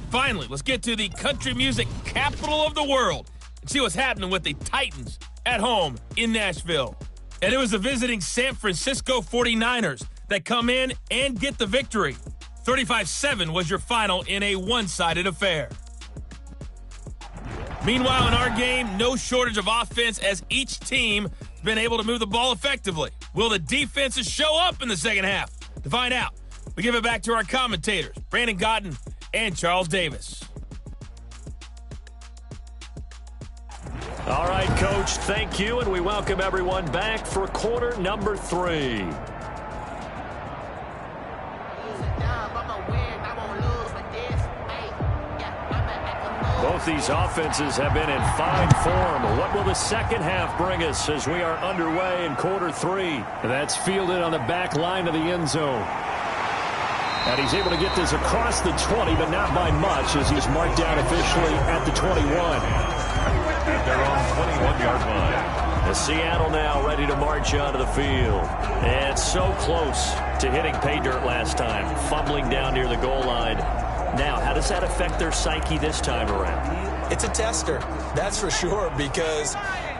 Finally, let's get to the country music capital of the world and see what's happening with the Titans at home in Nashville. And it was the visiting San Francisco 49ers that come in and get the victory. 35-7 was your final in a one-sided affair. Meanwhile, in our game, no shortage of offense as each team has been able to move the ball effectively. Will the defenses show up in the second half? To find out, we give it back to our commentators, Brandon Gotten and Charles Davis. All right, Coach, thank you, and we welcome everyone back for quarter number 3. Both these offenses have been in fine form. What will the second half bring us as we are underway in quarter 3? And that's fielded on the back line of the end zone. And he's able to get this across the 20, but not by much as he's marked down officially at the 21. At their own 21-yard line. As Seattle now ready to march onto the field. And so close to hitting pay dirt last time, fumbling down near the goal line. Now, how does that affect their psyche this time around? It's a tester, that's for sure, because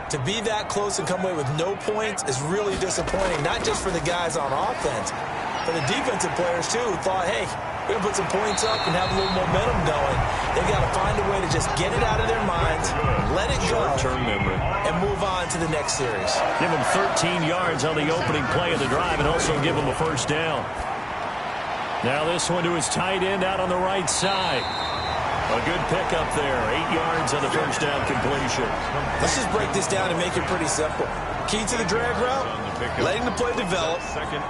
to be that close and come away with no points is really disappointing, not just for the guys on offense, but the defensive players, too, who thought, hey, we're going to put some points up and have a little momentum going. They've got to find a way to just get it out of their minds, let it go, short-term memory, and move on to the next series. Give them 13 yards on the opening play of the drive and also give them a first down. Now this one to his tight end out on the right side. A good pickup there. 8 yards on the first down completion. Let's just break this down and make it pretty simple. Key to the drag route, letting the play develop,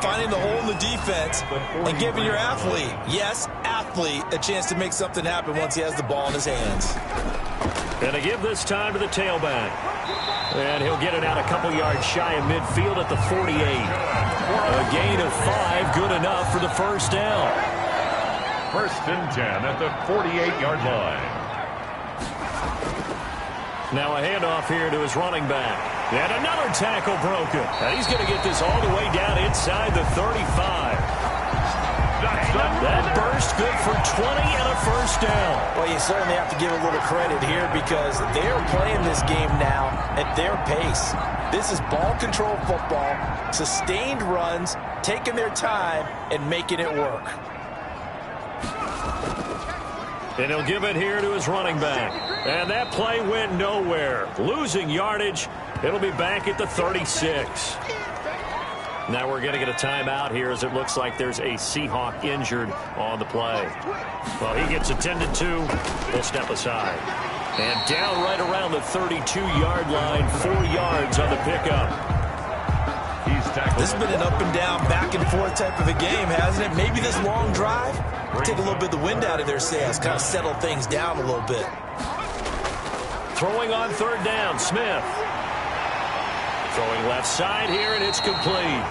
finding the hole in the defense, and giving your athlete, yes, athlete, a chance to make something happen once he has the ball in his hands. And to give this time to the tailback. And he'll get it out a couple yards shy of midfield at the 48. A gain of 5, good enough for the first down. First and 10 at the 48-yard line. Now a handoff here to his running back. And another tackle broken. And he's going to get this all the way down inside the 35. That burst good for 20 and a first down. Well, you certainly have to give a little credit here because they're playing this game now at their pace. This is ball control football, sustained runs, taking their time and making it work. And he'll give it here to his running back. And that play went nowhere. Losing yardage. It'll be back at the 36. Now we're going to get a timeout here as it looks like there's a Seahawk injured on the play. Well, he gets attended to. We'll step aside. And down right around the 32-yard line, 4 yards on the pickup. He's tackled. This has been an up and down, back and forth type of a game, hasn't it? Maybe this long drive take a little bit of the wind out of their sails, kind of settle things down a little bit. Throwing on third down, Smith. Throwing left side here, and it's complete.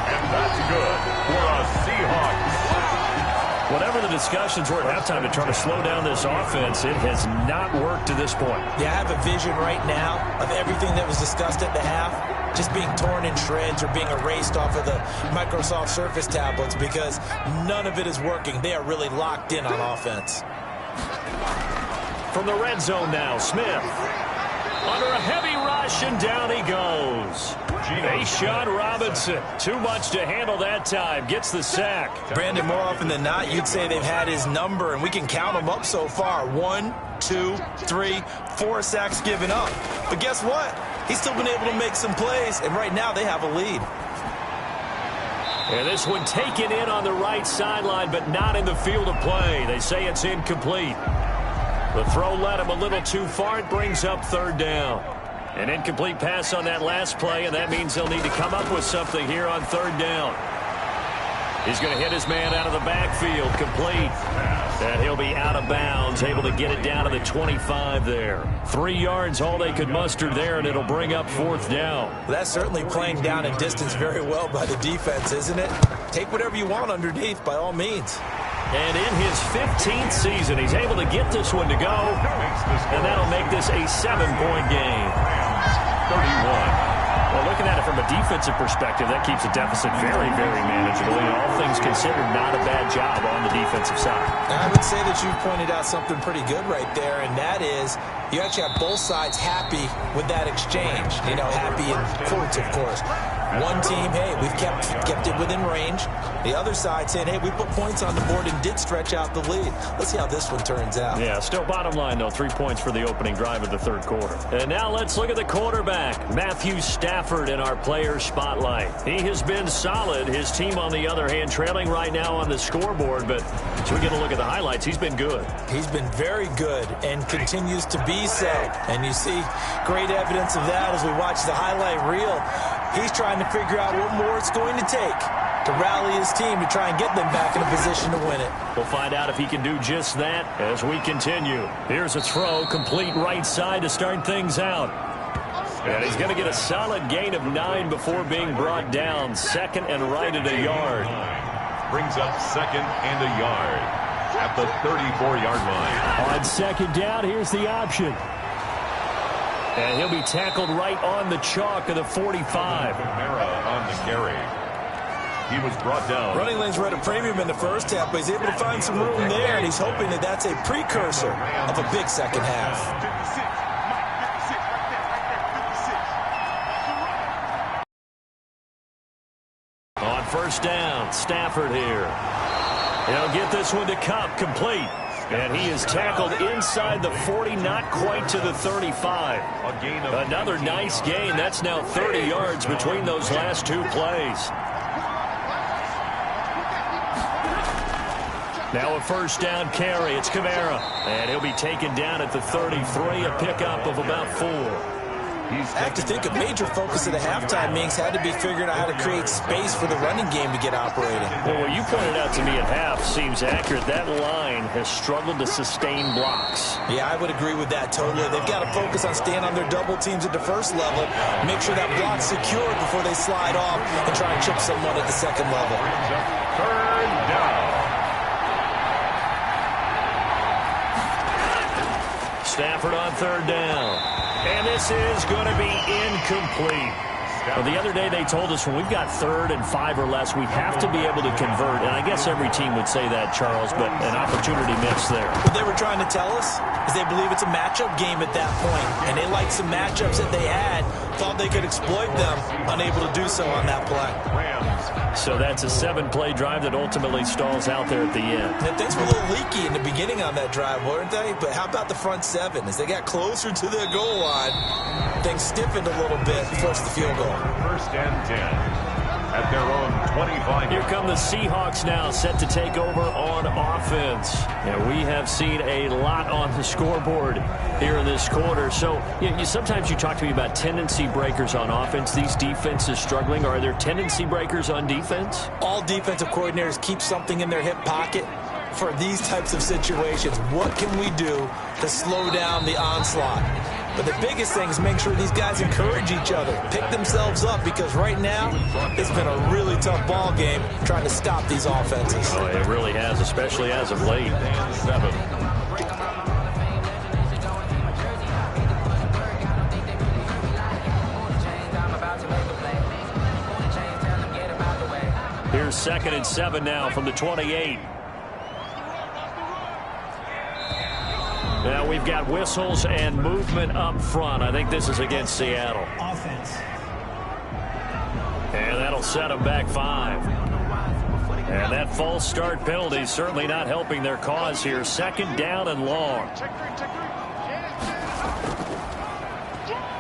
And that's good for a Seahawks. Whatever the discussions were at halftime to try to slow down this offense, it has not worked to this point. Yeah, I have a vision right now of everything that was discussed at the half just being torn in shreds or being erased off of the Microsoft Surface tablets because none of it is working. They are really locked in on offense. From the red zone now, Smith. Under a heavy rush, and down he goes. Sean Robinson, too much to handle that time, gets the sack. Brandon, more often than not, you'd say they've had his number, and we can count them up so far. 1, 2, 3, 4 sacks given up. But guess what? he's still been able to make some plays, and right now they have a lead. And this one taken in on the right sideline, but not in the field of play. They say it's incomplete. The throw led him a little too far. It brings up third down. An incomplete pass on that last play, and that means they'll need to come up with something here on third down. He's going to hit his man out of the backfield, complete. And he'll be out of bounds, able to get it down to the 25 there. 3 yards, all they could muster there, and it'll bring up fourth down. Well, that's certainly playing down a distance very well by the defense, isn't it? Take whatever you want underneath, by all means. And in his 15th season, he's able to get this one to go, and that'll make this a 7-point game. 31. Well, looking at it from a defensive perspective, that keeps the deficit very, very manageable. And all things considered, not a bad job on the defensive side. I would say that you've pointed out something pretty good right there, and that is you actually have both sides happy with that exchange. You know, happy in quotes, of course. One team, hey, we've kept it within range. The other side saying, hey, we put points on the board and did stretch out the lead. Let's see how this one turns out. Yeah, still bottom line, though, 3 points for the opening drive of the third quarter. And now let's look at the quarterback, Matthew Stafford, in our player spotlight. He has been solid. His team, on the other hand, trailing right now on the scoreboard. But as we get a look at the highlights, he's been good. He's been very good and continues to be so. And you see great evidence of that as we watch the highlight reel. He's trying to figure out what more it's going to take to rally his team to try and get them back in a position to win it. We'll find out if he can do just that as we continue. Here's a throw, complete right side to start things out. And he's going to get a solid gain of 9 before being brought down. Second and right at a yard. Brings up second and a yard at the 34-yard line. On second down, here's the option. And he'll be tackled right on the chalk of the 45. On the carry. He was brought down. Running lanes were at a premium in the first half, but he's able to find some room there, and he's hoping that that's a precursor of a big second half. On first down, Stafford here. He'll get this one to Kupp, complete. And he is tackled inside the 40, not quite to the 35. Another nice gain. That's now 30 yards between those last 2 plays. Now a first down carry. It's Kamara. And he'll be taken down at the 33, a pickup of about 4. I have to think a major focus of the halftime meetings had to be figuring out how to create space for the running game to get operating. Well, what you pointed out to me at half seems accurate. That line has struggled to sustain blocks. Yeah, I would agree with that totally. They've got to focus on staying on their double teams at the first level, make sure that block's secured before they slide off and try and chip someone at the second level. Third down. Stafford on third down. And this is going to be incomplete. Well, the other day they told us when we've got 3rd and 5 or less, we have to be able to convert. And I guess every team would say that, Charles, but an opportunity missed there. What they were trying to tell us is they believe it's a matchup game at that point. And they liked some matchups that they had, thought they could exploit them, unable to do so on that play. So that's a 7-play drive that ultimately stalls out there at the end. And things were a little leaky in the beginning on that drive, weren't they? But how about the front 7? As they got closer to their goal line, things stiffened a little bit and forced the field goal. First and 10 at their own 25. Here come the Seahawks now, set to take over on offense. And we have seen a lot on the scoreboard here in this quarter. So sometimes you talk to me about tendency breakers on offense. These defenses struggling. Are there tendency breakers on defense? All defensive coordinators keep something in their hip pocket for these types of situations. What can we do to slow down the onslaught? But the biggest thing is make sure these guys encourage each other, pick themselves up, because right now it's been a really tough ball game trying to stop these offenses. Oh, it really has, especially as of late. 7. Here's 2nd and 7 now from the 28. Now we've got whistles and movement up front. I think this is against Seattle. Offense. And that'll set them back 5. And that false start penalty is certainly not helping their cause here. 2nd down and long.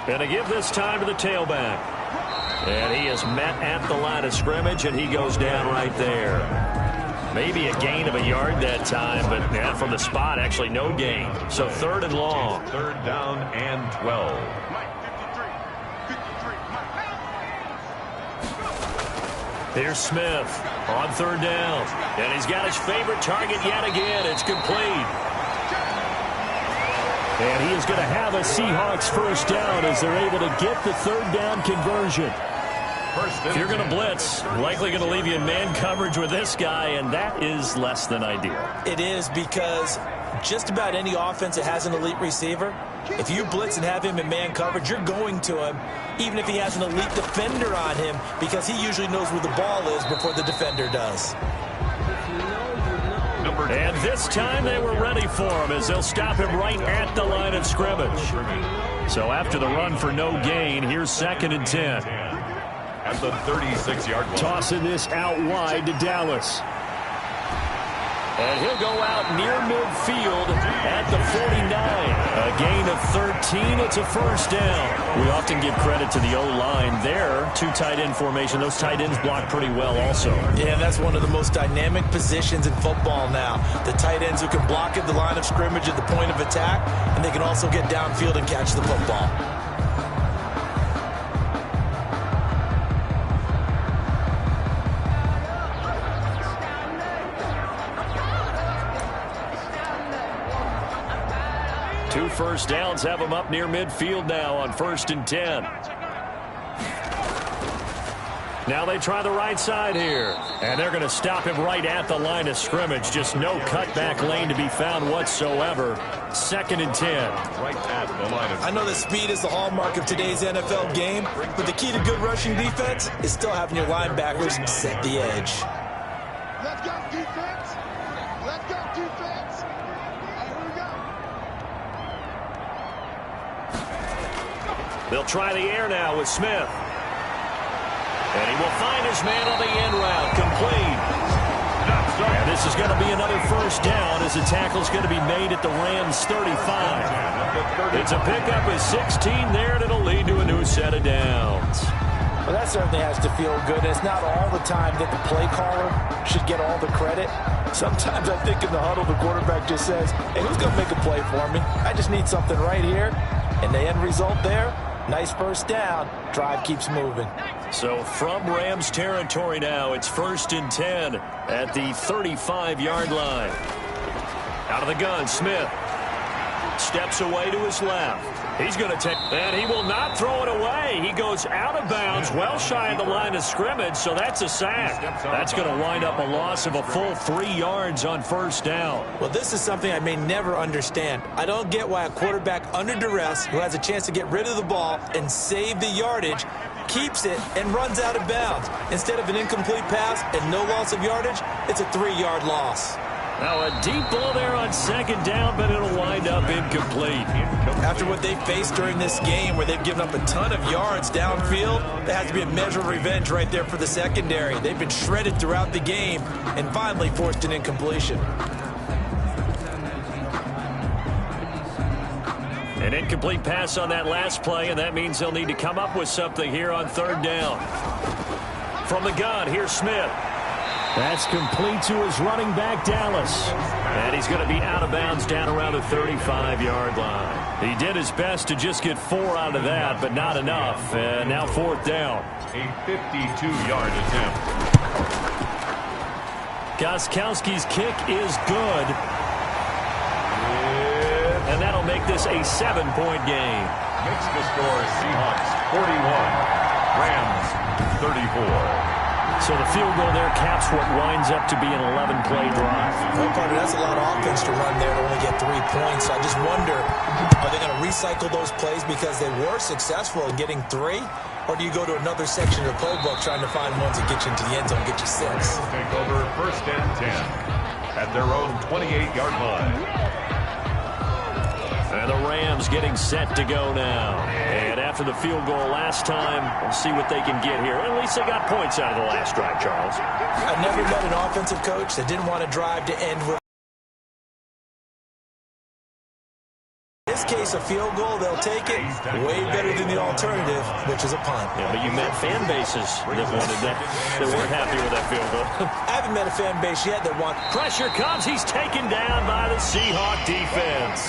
Gonna give this time to the tailback. And he is met at the line of scrimmage, and he goes down right there. Maybe a gain of a yard that time, but from the spot, actually no gain. So 3rd and long. 3rd down and 12. Here's Smith on 3rd down. And he's got his favorite target yet again. It's complete. And he is going to have a Seahawks first down as they're able to get the 3rd down conversion. If you're going to blitz, likely going to leave you in man coverage with this guy, and that is less than ideal. It is, because just about any offense that has an elite receiver, if you blitz and have him in man coverage, you're going to him, even if he has an elite defender on him, because he usually knows where the ball is before the defender does. And this time they were ready for him as they'll stop him right at the line of scrimmage. So after the run for no gain, here's 2nd and 10. At the 36-yard line. Tossing this out wide to Dallas. And he'll go out near midfield at the 49. A gain of 13. It's a first down. We often give credit to the O-line there. 2 tight end formation. Those tight ends block pretty well also. Yeah, that's one of the most dynamic positions in football now. The tight ends who can block at the line of scrimmage at the point of attack, and they can also get downfield and catch the football. Two first downs have them up near midfield now on 1st and 10. Now they try the right side here. And they're going to stop him right at the line of scrimmage. Just no cutback lane to be found whatsoever. 2nd and 10. Right at the line of... I know that speed is the hallmark of today's NFL game, but the key to good rushing defense is still having your linebackers set the edge. Let's go, defense. Let's go, defense. All right, here we go. They'll try the air now with Smith. And he will find his man on the end route. Complete. And this is going to be another first down as the tackle's going to be made at the Rams 35. It's a pickup with 16 there, and it'll lead to a new set of downs. Well, that certainly has to feel good. And it's not all the time that the play caller should get all the credit. Sometimes I think in the huddle, the quarterback just says, hey, who's going to make a play for me? I just need something right here. And the end result there, nice first down. Drive keeps moving. So from Rams territory now, it's 1st and 10 at the 35-yard line. Out of the gun, Smith steps away to his left. He's going to take, and he will not throw it away. He goes out of bounds, well shy of the line of scrimmage, so that's a sack. That's going to wind up a loss of a full 3 yards on first down. Well, this is something I may never understand. I don't get why a quarterback under duress who has a chance to get rid of the ball and save the yardage keeps it and runs out of bounds. Instead of an incomplete pass and no loss of yardage, it's a 3-yard loss. Now a deep ball there on 2nd down, but it'll wind up incomplete. After what they faced during this game where they've given up a ton of yards downfield, there has to be a measure of revenge right there for the secondary. They've been shredded throughout the game and finally forced an incompletion. An incomplete pass on that last play, and that means they'll need to come up with something here on 3rd down. From the gun, here's Smith. That's complete to his running back, Dallas. And he's going to be out of bounds down around the 35-yard line. He did his best to just get 4 out of that, but not enough. And now 4th down. A 52-yard attempt. Gostkowski's kick is good. And that'll make this a 7-point game. Makes the score Seahawks 41, Rams 34. So the field goal there caps what winds up to be an 11-play drive. Well, Carter, that's a lot of offense to run there to only get 3 points. I just wonder, are they going to recycle those plays because they were successful in getting 3? Or do you go to another section of the playbook trying to find ones that get you into the end zone and get you 6? Take over 1st and 10 at their own 28-yard line. And the Rams getting set to go now. And after the field goal last time, we'll see what they can get here. At least they got points out of the last drive, Charles. I've never met an offensive coach that didn't want to drive to end with this case, a field goal, they'll take it. Way better than the alternative, which is a punt. Yeah, but you met fan bases that wanted that weren't happy with that field goal. I haven't met a fan base yet that want... Pressure comes. He's taken down by the Seahawk defense.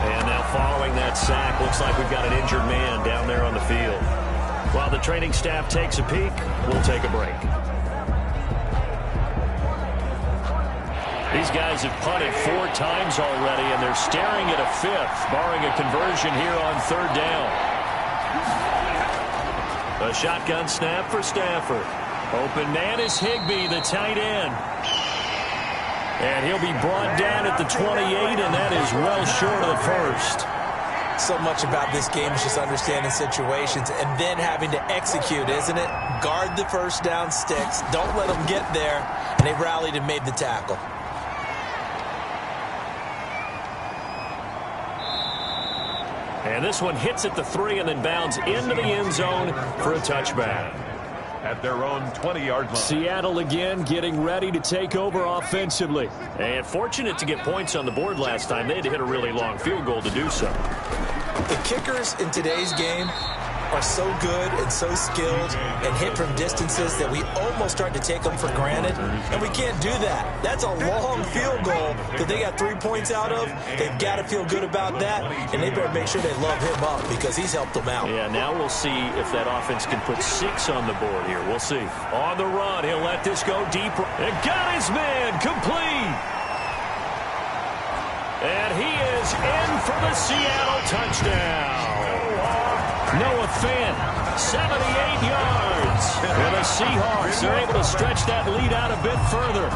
And now following that sack, looks like we've got an injured man down there on the field. While the training staff takes a peek, we'll take a break. These guys have punted 4 times already, and they're staring at a 5th, barring a conversion here on 3rd down. A shotgun snap for Stafford. Open man is Higbee, the tight end. And he'll be brought down at the 28, and that is well short of the first. So much about this game is just understanding situations and then having to execute, isn't it? Guard the first down sticks. Don't let them get there. And they rallied and made the tackle. And this one hits at the 3 and then bounds into the end zone for a touchback. At their own 20-yard line. Seattle again getting ready to take over offensively. And fortunate to get points on the board last time. They had to hit a really long field goal to do so. The kickers in today's game are so good and so skilled and hit from distances that we almost start to take them for granted, and we can't do that. That's a long field goal that they got 3 points out of. They've got to feel good about that, and they better make sure they love him up because he's helped them out. Yeah, now we'll see if that offense can put 6 on the board here. We'll see. On the run, he'll let this go deeper. And got his man complete. And he is in for the Seattle touchdown. Noah Fant, 78 yards. And the Seahawks are able to stretch that lead out a bit further.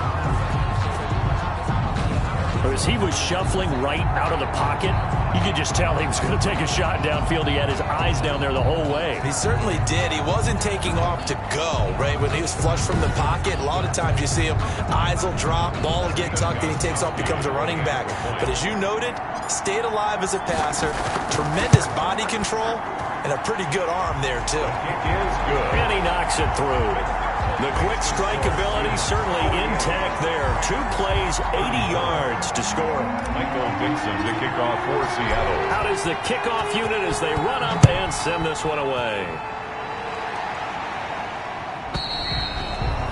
As he was shuffling right out of the pocket, you could just tell he was going to take a shot downfield. He had his eyes down there the whole way. He certainly did. He wasn't taking off to go, right? When he was flush from the pocket, a lot of times you see him, eyes will drop, ball will get tucked, and he takes off, becomes a running back. But as you noted, stayed alive as a passer, tremendous body control, and a pretty good arm there, too. It is good. And he knocks it through. The quick strike ability certainly intact there. 2 plays, 80 yards to score. Michael Dixon, the kickoff for Seattle. Out is the kickoff unit as they run up and send this one away.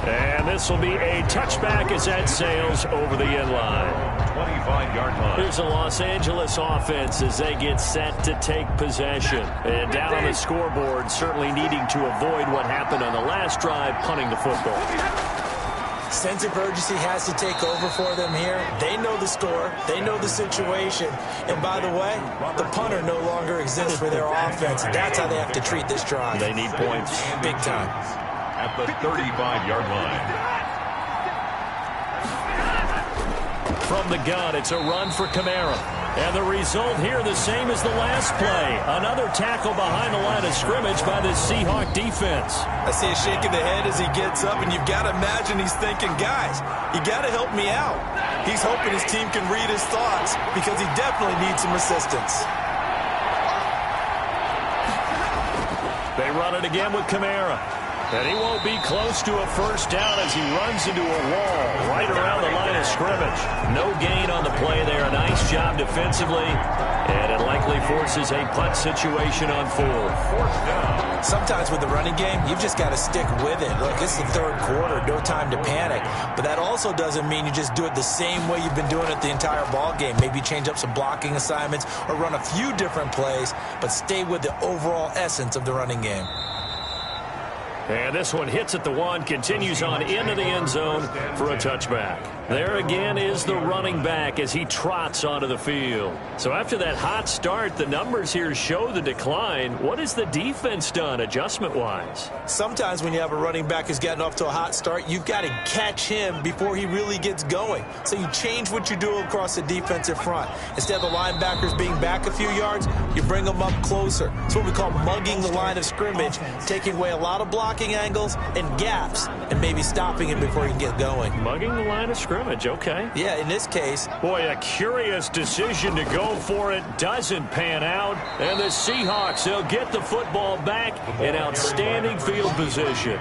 And this will be a touchback as that sails over the end line. 25-yard line. Here's the Los Angeles offense as they get set to take possession. And down on the scoreboard, certainly needing to avoid what happened on the last drive, punting the football. Sense of urgency has to take over for them here. They know the score. They know the situation. And by the way, the punter no longer exists for their offense. That's how they have to treat this drive. They need points. Big time. At the 35-yard line. From the gun, it's a run for Kamara. And the result here the same as the last play. Another tackle behind the line of scrimmage by the Seahawk defense. I see a shake of the head as he gets up, and you've got to imagine he's thinking, guys, you got to help me out. He's hoping his team can read his thoughts because he definitely needs some assistance. They run it again with Kamara. And he won't be close to a first down as he runs into a wall right around the line of scrimmage. No gain on the play there. A nice job defensively. And it likely forces a punt situation on 4th down. Sometimes with the running game, you've just got to stick with it. Look, it's the 3rd quarter. No time to panic. But that also doesn't mean you just do it the same way you've been doing it the entire ball game. Maybe change up some blocking assignments or run a few different plays, but stay with the overall essence of the running game. And this one hits at the 1, continues on into the end zone for a touchback. There again is the running back as he trots onto the field. So after that hot start, the numbers here show the decline. What has the defense done adjustment-wise? Sometimes when you have a running back who's gotten off to a hot start, you've got to catch him before he really gets going. So you change what you do across the defensive front. Instead of the linebackers being back a few yards, you bring them up closer. It's what we call mugging the line of scrimmage, taking away a lot of blocking angles and gaps and maybe stopping him before he can get going. Mugging the line of scrimmage, okay. Yeah, in this case. Boy, a curious decision to go for it. Doesn't pan out. And the Seahawks, they'll get the football back in outstanding field position.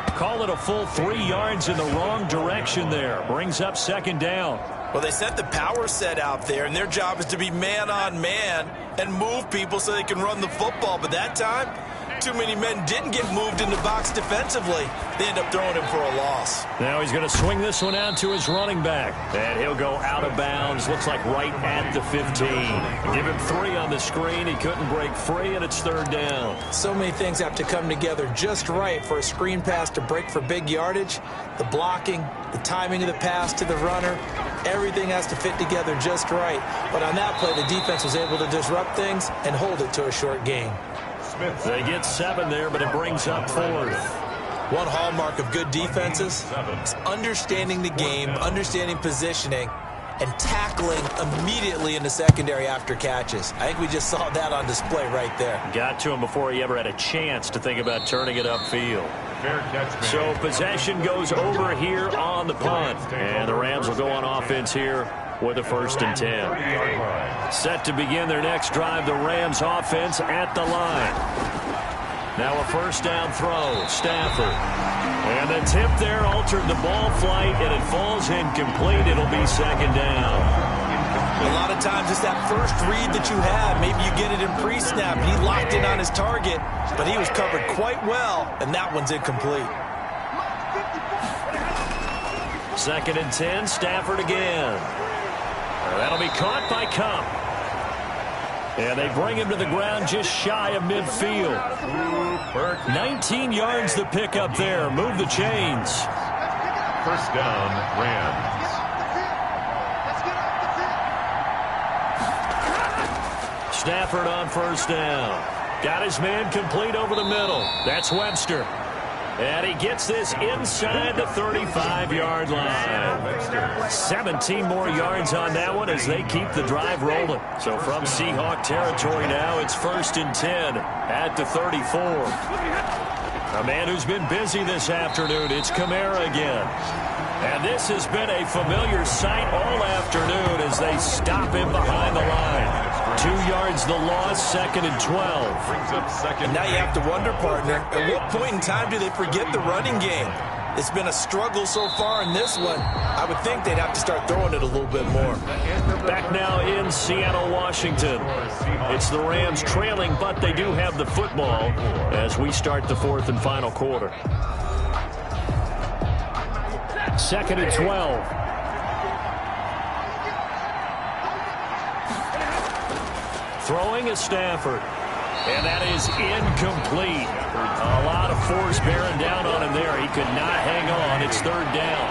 Call it a full 3 yards in the wrong direction there. Brings up 2nd down. Well, they sent the power set out there, and their job is to be man-on-man and move people so they can run the football. But that time, too many men didn't get moved in the box defensively. They end up throwing him for a loss. Now he's going to swing this one out to his running back. And he'll go out of bounds. Looks like right at the 15. Give him 3 on the screen. He couldn't break free, and it's 3rd down. So many things have to come together just right for a screen pass to break for big yardage. The blocking, the timing of the pass to the runner, everything has to fit together just right. But on that play, the defense was able to disrupt things and hold it to a short gain. They get 7 there, but it brings up 4th. One hallmark of good defenses is understanding the game, understanding positioning, and tackling immediately in the secondary after catches. I think we just saw that on display right there. Got to him before he ever had a chance to think about turning it upfield. So possession goes over here on the punt, and the Rams will go on offense here with a 1st and 10. Set to begin their next drive, the Rams offense at the line. Now a 1st down throw, Stafford. And the tip there altered the ball flight, and it falls incomplete. It'll be 2nd down. A lot of times it's that first read that you have. Maybe you get it in pre-snap, and he locked in on his target, but he was covered quite well, and that one's incomplete. 2nd and 10, Stafford again. That'll be caught by Cup. And they bring him to the ground just shy of midfield. 19 yards the pickup there. Move the chains. 1st down, Rams. Stafford on 1st down. Got his man complete over the middle. That's Webster. And he gets this inside the 35-yard line. 17 more yards on that one as they keep the drive rolling. So from Seahawk territory now, it's 1st and 10 at the 34. A man who's been busy this afternoon, it's Kamara again. And this has been a familiar sight all afternoon as they stop him behind the line. 2 yards the loss, 2nd and 12. And now you have to wonder, partner, at what point in time do they forget the running game? It's been a struggle so far in this one. I would think they'd have to start throwing it a little bit more. Back now in Seattle, Washington. It's the Rams trailing, but they do have the football as we start the 4th and final quarter. 2nd and 12. Throwing is Stafford. And that is incomplete. A lot of force bearing down on him there. He could not hang on. It's 3rd down.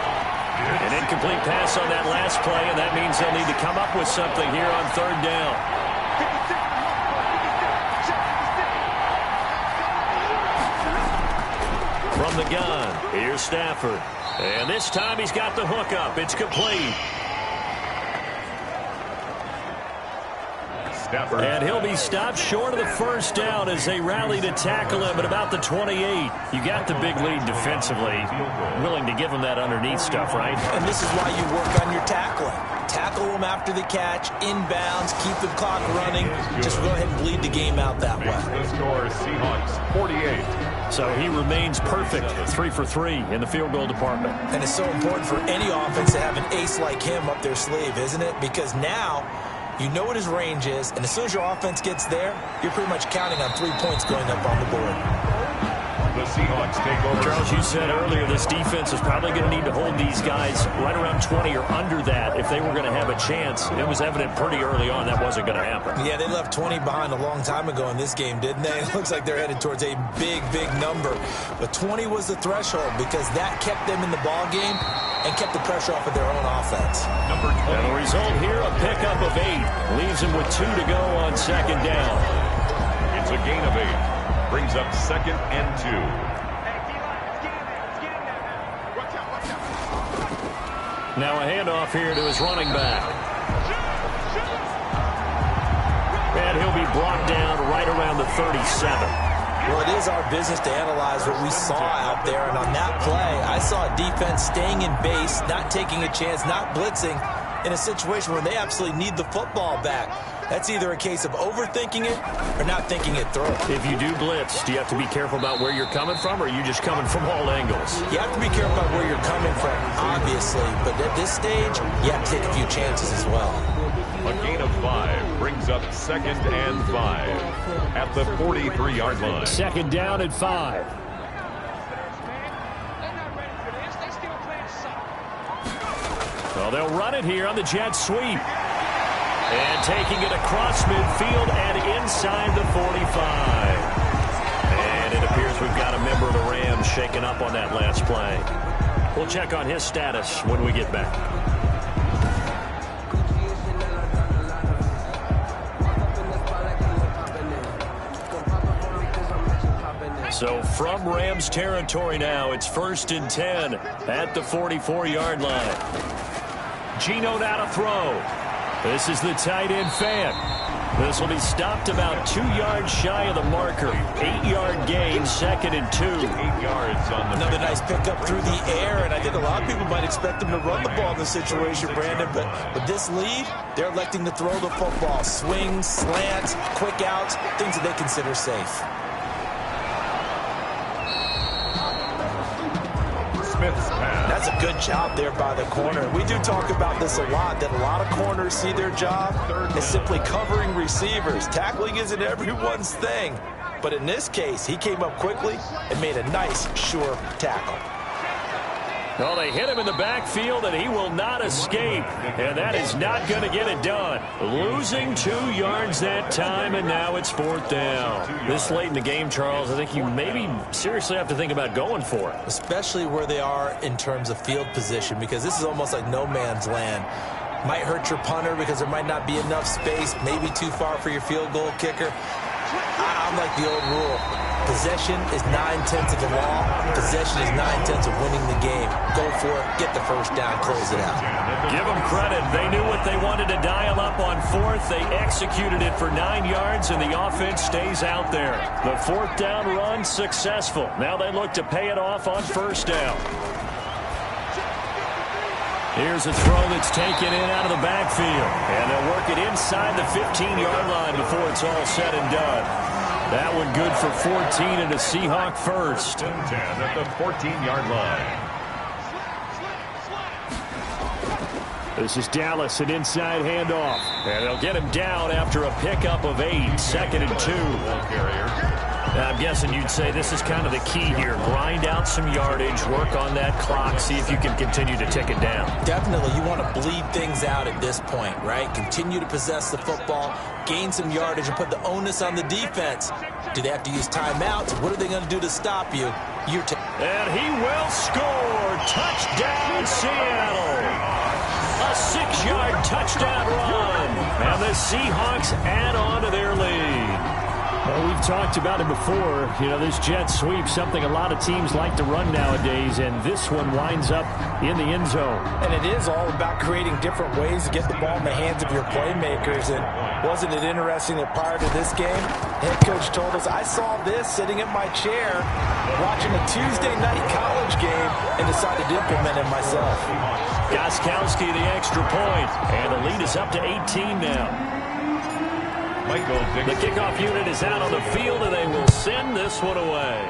An incomplete pass on that last play, and that means they'll need to come up with something here on 3rd down. From the gun, here's Stafford. And this time he's got the hook up. It's complete. And he'll be stopped short of the 1st down as they rally to tackle him at about the 28. You got the big lead defensively. Willing to give him that underneath stuff, right? And this is why you work on your tackling. Tackle them after the catch, inbounds, keep the clock running. Just go ahead and bleed the game out that way. The score is Seahawks 48. So he remains perfect, 3 for 3 in the field goal department. And it's so important for any offense to have an ace like him up their sleeve, isn't it? Because now you know what his range is, and as soon as your offense gets there, you're pretty much counting on 3 points going up on the board. The Seahawks take over. Charles, you said earlier this defense is probably going to need to hold these guys right around 20 or under that if they were going to have a chance. It was evident pretty early on that wasn't going to happen. Yeah, they left 20 behind a long time ago in this game, didn't they? It looks like they're headed towards a big, big number. But 20 was the threshold because that kept them in the ball game and kept the pressure off of their own offense. Number 20. And the result here, a pickup of 8. Leaves him with 2 to go on 2nd down. It's a gain of 8. Brings up 2nd and 2. Now a handoff here to his running back. And he'll be brought down right around the 37. Well, it is our business to analyze what we saw out there, and on that play, I saw a defense staying in base, not taking a chance, not blitzing in a situation where they absolutely need the football back. That's either a case of overthinking it or not thinking it through. If you do blitz, do you have to be careful about where you're coming from, or are you just coming from all angles? You have to be careful about where you're coming from, obviously, but at this stage, you have to take a few chances as well. A gain of 5 brings up 2nd and 5 at the 43-yard line. 2nd down at 5. Well, they'll run it here on the jet sweep. And taking it across midfield and inside the 45. And it appears we've got a member of the Rams shaken up on that last play. We'll check on his status when we get back. So from Rams territory now, it's 1st and 10 at the 44-yard line. Geno now to throw. This is the tight end fan. This will be stopped about 2 yards shy of the marker. 8-yard gain, 2nd and 2. 8 yards on the Another nice pickup through the air, and I think a lot of people might expect them to run the ball in this situation, Brandon, but with this lead, they're electing to throw the football. Swings, slants, quick outs, things that they consider safe. That's a good job there by the corner. We do talk about this a lot, that a lot of corners see their job as simply covering receivers. Tackling isn't everyone's thing. But in this case, he came up quickly and made a nice, sure tackle. Well, they hit him in the backfield, and he will not escape. And that is not going to get it done. Losing 2 yards that time, and now it's 4th down. This late in the game, Charles, I think you maybe seriously have to think about going for it. Especially where they are in terms of field position, because this is almost like no man's land. Might hurt your punter because there might not be enough space, maybe too far for your field goal kicker. I'm like the old rule. Possession is 9/10 of the law. Possession is 9/10 of winning the game. Go for it. Get the first down. Close it out. Give them credit. They knew what they wanted to dial up on 4th. They executed it for 9 yards, and the offense stays out there. The 4th down run successful. Now they look to pay it off on 1st down. Here's a throw that's taken in out of the backfield. And they'll work it inside the 15-yard line before it's all said and done. That one good for 14 and a Seahawk first. 10 at the 14-yard line. This is Dallas, an inside handoff. And they'll get him down after a pickup of 8. 2nd and 2. I'm guessing you'd say this is kind of the key here. Grind out some yardage, work on that clock, see if you can continue to tick it down. Definitely, you want to bleed things out at this point, right? Continue to possess the football, gain some yardage, and put the onus on the defense. Do they have to use timeouts? What are they going to do to stop you? And he will score. Touchdown, Seattle. A 6-yard touchdown run. And the Seahawks add on to their lead. Well, we've talked about it before. You know, this jet sweep, something a lot of teams like to run nowadays, and this one winds up in the end zone. And it is all about creating different ways to get the ball in the hands of your playmakers. And wasn't it interesting that prior to this game, head coach told us, I saw this sitting in my chair watching a Tuesday night college game and decided to implement it myself. Gostkowski the extra point, and the lead is up to 18 now. The kickoff unit is out on the field, and they will send this one away.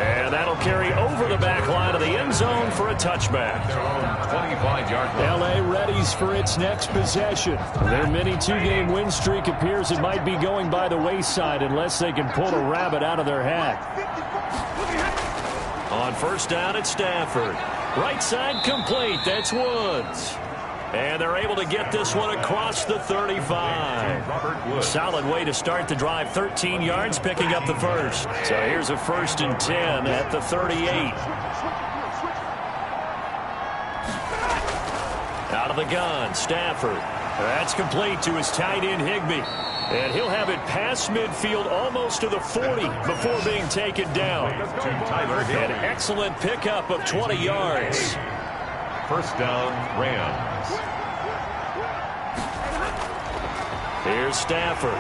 And that'll carry over the back line of the end zone for a touchback. 25-yard line. L.A. readies for its next possession. Their mini 2-game win streak appears it might be going by the wayside unless they can pull a rabbit out of their hat. On 1st down, it's Stafford. Right side complete. That's Woods. And they're able to get this one across the 35. Solid way to start the drive. 13 yards, picking up the first. So here's a 1st and 10 at the 38. Out of the gun, Stafford. That's complete to his tight end, Higbee. And he'll have it past midfield almost to the 40 before being taken down. An excellent pickup of 20 yards. 1st down, Rams. Here's Stafford.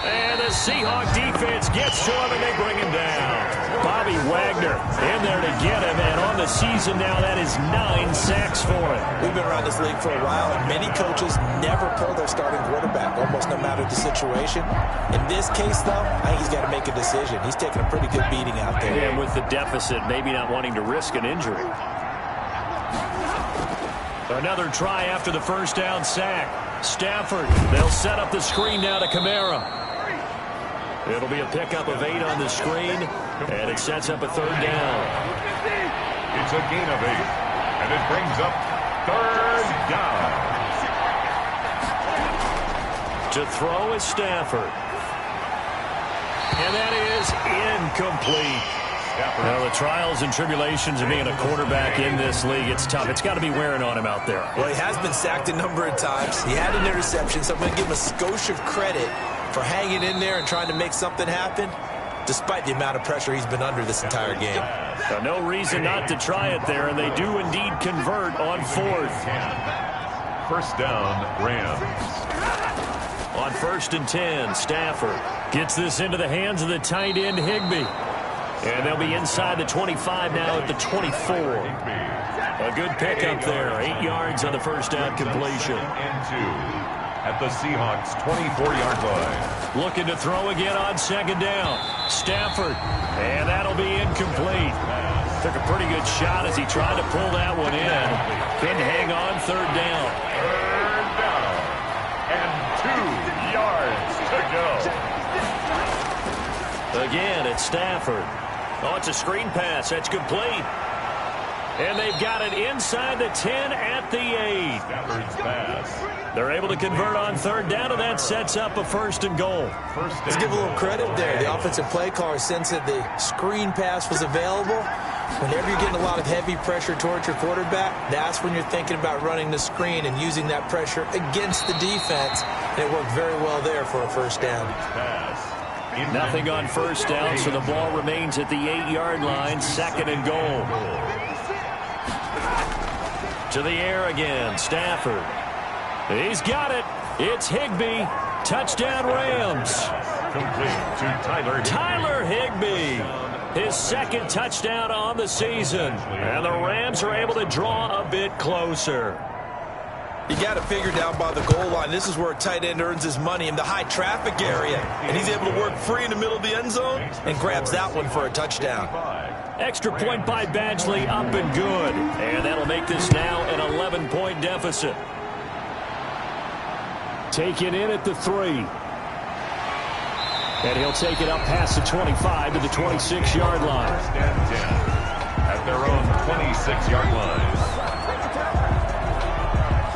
And the Seahawks defense gets to him, and they bring him down. Bobby Wagner in there to get him, and on the season now, that is 9 sacks for him. We've been around this league for a while, and many coaches never pull their starting quarterback, almost no matter the situation. In this case, though, I think he's got to make a decision. He's taking a pretty good beating out there. And with the deficit, maybe not wanting to risk an injury. Another try after the first down sack. Stafford, they'll set up the screen now to Kamara. It'll be a pickup of 8 on the screen, and it sets up a third down. It's a gain of 8, and it brings up third down. To throw is Stafford. And that is incomplete. Now, the trials and tribulations of being a quarterback in this league, it's tough. It's got to be wearing on him out there. Well, he has been sacked a number of times. He had an interception, so I'm going to give him a skosh of credit for hanging in there and trying to make something happen, despite the amount of pressure he's been under this entire game. No reason not to try it there, and they do indeed convert on 4th. First down, Rams. On 1st and 10, Stafford gets this into the hands of the tight end, Higbee. And they'll be inside the 25 now at the 24. A good pickup there. 8 yards on the first down completion. And 2 at the Seahawks 24-yard line. Looking to throw again on 2nd down. Stafford. And that'll be incomplete. Took a pretty good shot as he tried to pull that one in. Couldn't hang on 3rd down. Third down. And 2 yards to go. Again, it's Stafford. Oh, it's a screen pass. That's complete. And they've got it inside the 10 at the 8. Stafford's pass. They're able to convert on 3rd down, and that sets up a 1st and goal. Let's give a little credit there. The offensive play caller sensed that the screen pass was available. Whenever you're getting a lot of heavy pressure towards your quarterback, that's when you're thinking about running the screen and using that pressure against the defense. And it worked very well there for a 1st down. Nothing on 1st down, so the ball remains at the 8-yard line, 2nd and goal. To the air again, Stafford. He's got it. It's Higbee. Touchdown, Rams. Complete to Tyler Higbee. His 2nd touchdown on the season. And the Rams are able to draw a bit closer. You got to figure down by the goal line. This is where a tight end earns his money in the high traffic area. And he's able to work free in the middle of the end zone and grabs that one for a touchdown. Extra point by Badgley, up and good. And that'll make this now an 11-point deficit. Taken in at the 3. And he'll take it up past the 25 to the 26-yard line. At their own 26-yard line.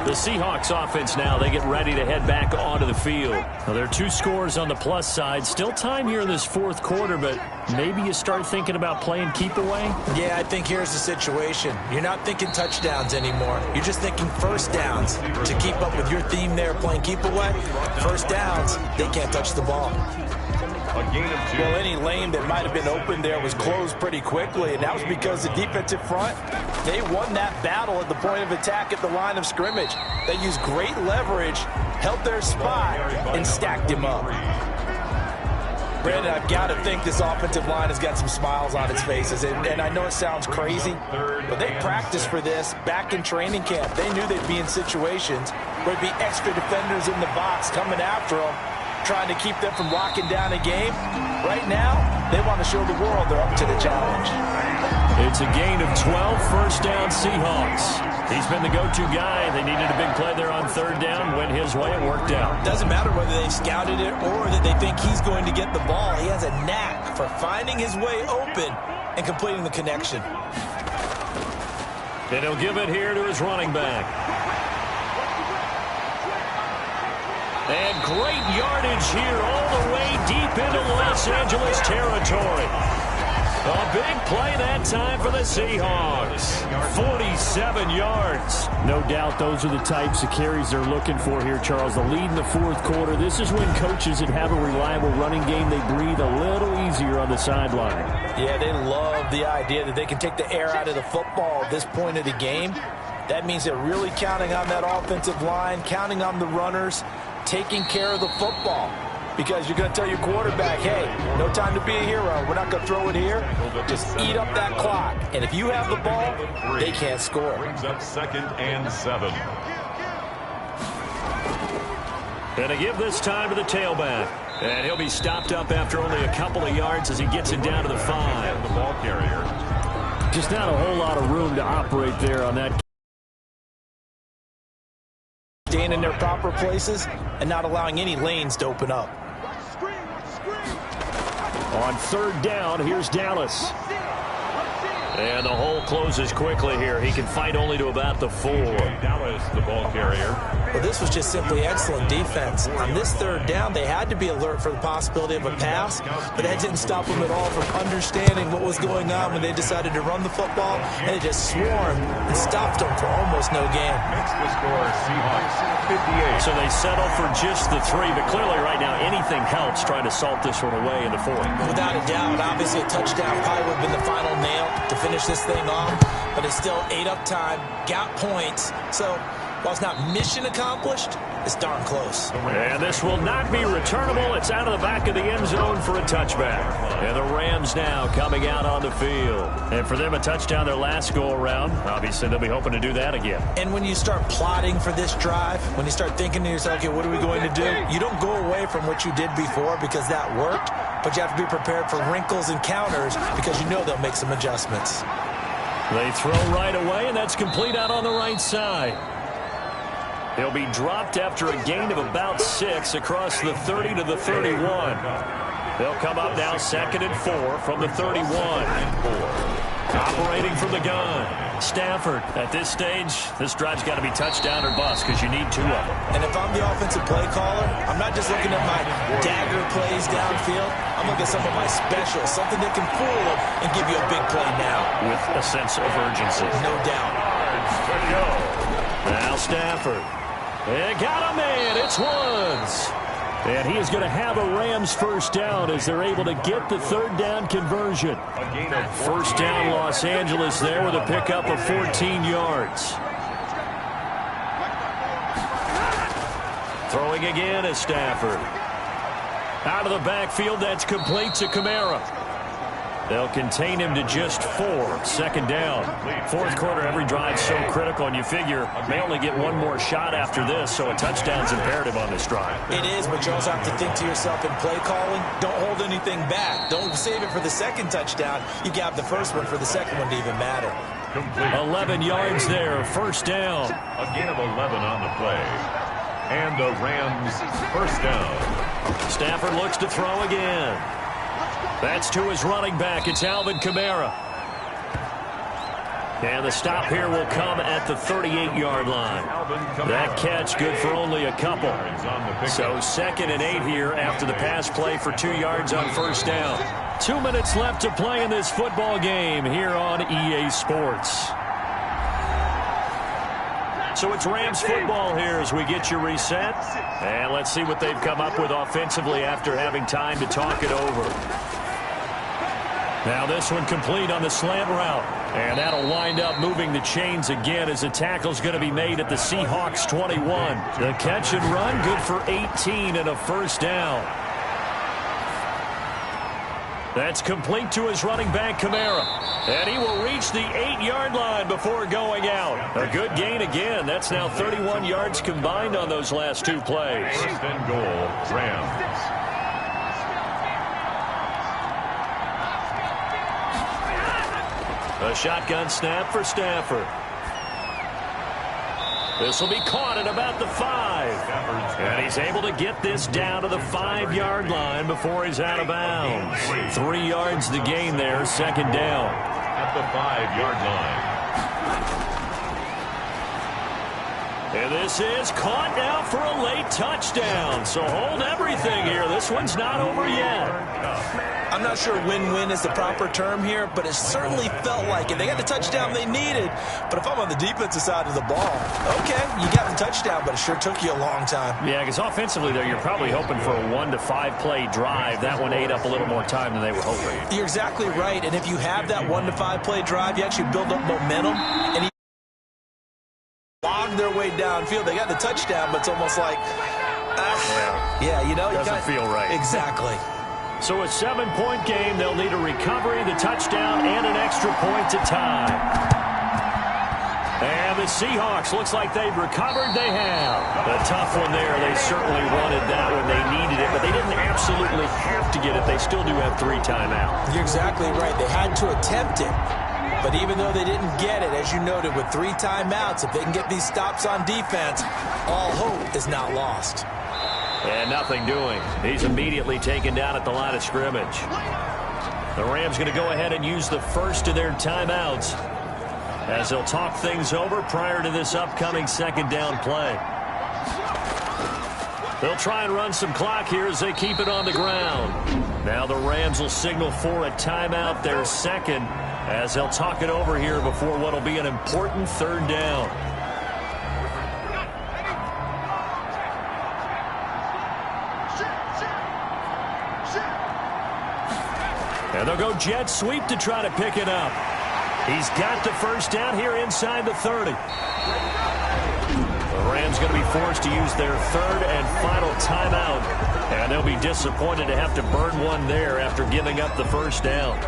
The Seahawks offense now, they get ready to head back onto the field. Now, there are 2 scores on the plus side. Still time here in this 4th quarter, but maybe you start thinking about playing keep away? Yeah, I think here's the situation. You're not thinking touchdowns anymore. You're just thinking 1st downs. To keep up with your theme there, playing keep away, 1st downs, they can't touch the ball. A gain of 2. Well, any lane that might have been open there was closed pretty quickly, and that was because the defensive front, they won that battle at the point of attack at the line of scrimmage. They used great leverage, held their spot, and stacked him up. Brandon, I've got to think this offensive line has got some smiles on its faces, and I know it sounds crazy, but they practiced for this back in training camp. They knew they'd be in situations where there'd be extra defenders in the box coming after them, trying to keep them from locking down a game. Right now, they want to show the world they're up to the challenge. It's a gain of 12, 1st down Seahawks. He's been the go-to guy. They needed a big play there on 3rd down. Went his way. It worked out. Doesn't matter whether they've scouted it or that they think he's going to get the ball. He has a knack for finding his way open and completing the connection. And he'll give it here to his running back. And great yardage here all the way deep into Los Angeles territory. A big play that time for the Seahawks. 47 yards. No doubt those are the types of carries they're looking for here, Charles. The lead in the 4th quarter. This is when coaches that have a reliable running game, they breathe a little easier on the sideline. Yeah, they love the idea that they can take the air out of the football at this point of the game. That means they're really counting on that offensive line, counting on the runners, taking care of the football. because you're going to tell your quarterback, hey, no time to be a hero. We're not going to throw it here. Just eat up that clock. And if you have the ball, they can't score. Brings up 2nd and 7. And to give this time to the tailback. And he'll be stopped up after only a couple of yards as he gets it down to the 5. The ball carrier. Just not a whole lot of room to operate there on that. Staying in their proper places and not allowing any lanes to open up. On 3rd down, here's Dallas. And the hole closes quickly here. He can fight only to about the 4. Dallas, the ball carrier. Well, this was just simply excellent defense. On this 3rd down, they had to be alert for the possibility of a pass, but that didn't stop them at all from understanding what was going on when they decided to run the football, and they just swarmed and stopped them for almost no gain. Makes the score Seahawks 58. So they settle for just the 3, but clearly right now anything helps trying to salt this one away in the 4th. Without a doubt, obviously a touchdown probably would have been the final nail to finish this thing off, but it's still ate up time, got points, so while it's not mission accomplished, it's darn close. And this will not be returnable. It's out of the back of the end zone for a touchback. And the Rams now coming out on the field. And for them, a touchdown their last go-around. Obviously, they'll be hoping to do that again. And when you start plotting for this drive, when you start thinking to yourself, okay, what are we going to do? You don't go away from what you did before because that worked, but you have to be prepared for wrinkles and counters because you know they'll make some adjustments. They throw right away, and that's complete out on the right side. He'll be dropped after a gain of about 6 across the 30 to the 31. They'll come up now 2nd and 4 from the 31. Operating from the gun. Stafford, at this stage, this drive's got to be touchdown or bust because you need 2 of them. And if I'm the offensive play caller, I'm not just looking at my dagger plays downfield. I'm looking at some of my specials, something that can fool them and give you a big play now. With a sense of urgency. No doubt. Now Stafford. They got a man. It's Woods. And he is going to have a Rams first down as they're able to get the 3rd down conversion. First down Los Angeles there with a pickup of 14 yards. Throwing again is Stafford. Out of the backfield, that's complete to Kamara. They'll contain him to just 4. 2nd down. 4th quarter, every drive so critical, and you figure may only get one more shot after this, so a touchdown's imperative on this drive. It is, but you also have to think to yourself in play calling, don't hold anything back. Don't save it for the 2nd touchdown. You got the first one for the 2nd one to even matter. Complete. 11 yards there, first down. A gain of 11 on the play. And the Rams first down. Stafford looks to throw again. That's to his running back. It's Alvin Kamara. And the stop here will come at the 38-yard line. That catch good for only a couple. So 2nd and 8 here after the pass play for 2 yards on first down. 2 minutes left to play in this football game here on EA Sports. So it's Rams football here as we get you reset. And let's see what they've come up with offensively after having time to talk it over. Now this one complete on the slant route. And that'll wind up moving the chains again as the tackle's going to be made at the Seahawks 21. The catch and run good for 18 and a first down. That's complete to his running back, Kamara. And he will reach the 8-yard line before going out. A good gain again. That's now 31 yards combined on those last 2 plays. First and goal, Rams. A shotgun snap for Stafford. This will be caught at about the 5. And he's able to get this down to the 5-yard line before he's out of bounds. 3 yards the gain there, 2nd down. At the 5-yard line. And this is caught now for a late touchdown. So hold everything here. This one's not over yet. I'm not sure win-win is the proper term here, but it certainly felt like it. They got the touchdown they needed, but if I'm on the defensive side of the ball, okay, you got the touchdown, but it sure took you a long time. Yeah, because offensively, though, you're probably hoping for a 1 to 5 play drive. That one ate up a little more time than they were hoping. You're exactly right, and if you have that 1 to 5 play drive, you actually build up momentum, and you log their way downfield. They got the touchdown, but it's almost like Yeah, you know. Doesn't feel right. Exactly. So a 7-point game, they'll need a recovery, the touchdown, and an extra point to tie. And the Seahawks, looks like they've recovered. They have. A tough one there. They certainly wanted that when they needed it, but they didn't absolutely have to get it. They still do have 3 timeouts. You're exactly right. They had to attempt it. But even though they didn't get it, as you noted, with 3 timeouts, if they can get these stops on defense, all hope is not lost. And nothing doing. He's immediately taken down at the line of scrimmage. The Rams going to go ahead and use the first of their timeouts as they'll talk things over prior to this upcoming second down play. They'll try and run some clock here as they keep it on the ground. Now the Rams will signal for a timeout, their second, as they'll talk it over here before what will be an important third down. And they'll go jet sweep to try to pick it up. He's got the first down here inside the 30. The Rams going to be forced to use their third and final timeout. And they'll be disappointed to have to burn one there after giving up the first down.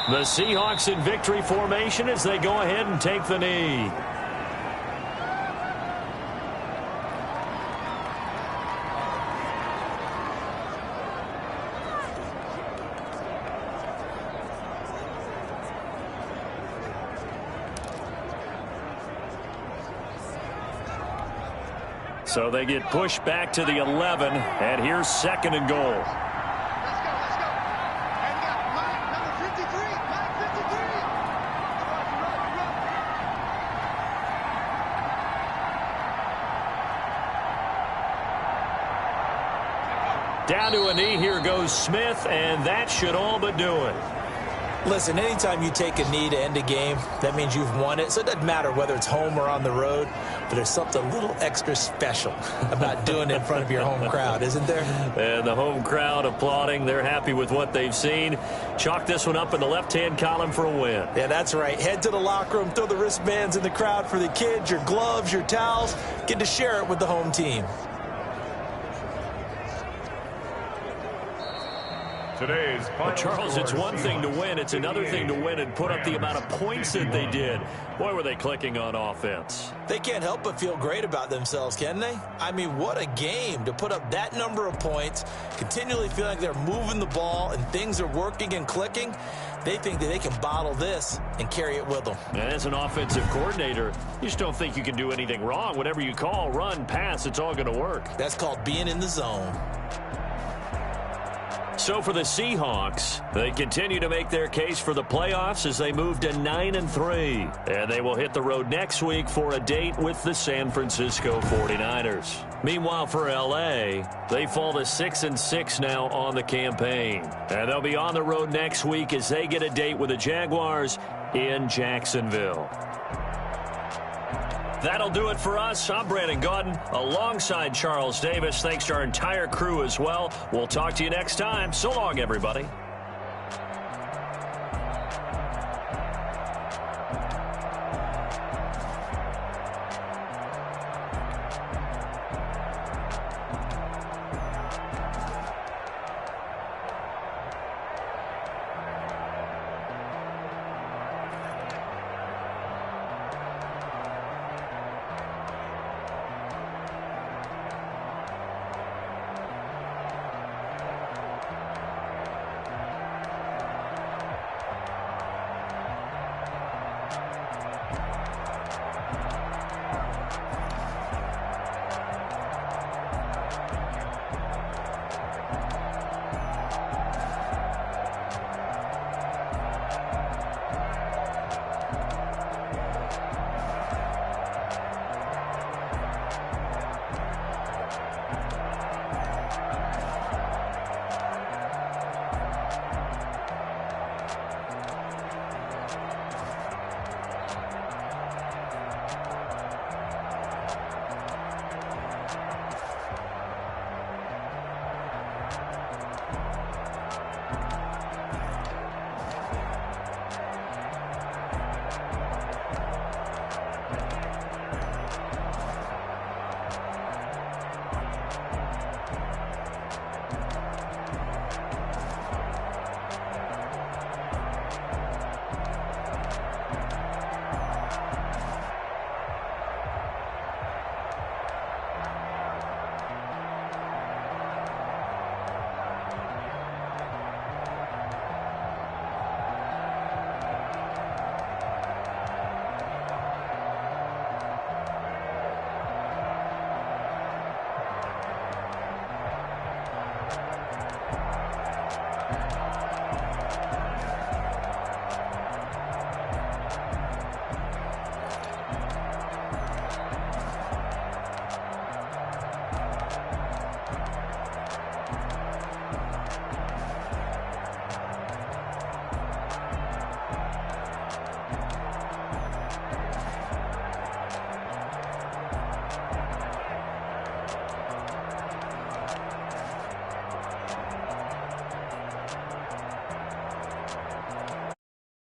The Seahawks in victory formation as they go ahead and take the knee. So they get pushed back to the 11, and here's second and goal. Down to a knee, here goes Smith, and that should all but do it. Listen, anytime you take a knee to end a game, that means you've won it. So it doesn't matter whether it's home or on the road, but there's something a little extra special about doing it in front of your home crowd, isn't there? And the home crowd applauding. They're happy with what they've seen. Chalk this one up in the left-hand column for a win. Yeah, that's right. Head to the locker room, throw the wristbands in the crowd for the kids, your gloves, your towels. Get to share it with the home team. Well, Charles, it's one thing to win. It's another thing to win and put up the amount of points that they did. Boy, were they clicking on offense. They can't help but feel great about themselves, can they? I mean, what a game to put up that number of points, continually feel like they're moving the ball and things are working and clicking. They think that they can bottle this and carry it with them. And as an offensive coordinator, you just don't think you can do anything wrong. Whatever you call, run, pass, it's all going to work. That's called being in the zone. So for the Seahawks, they continue to make their case for the playoffs as they move to 9-3. And they will hit the road next week for a date with the San Francisco 49ers. Meanwhile, for L.A., they fall to 6-6 now on the campaign. And they'll be on the road next week as they get a date with the Jaguars in Jacksonville. That'll do it for us. I'm Brandon Gaudin alongside Charles Davis. Thanks to our entire crew as well. We'll talk to you next time. So long, everybody.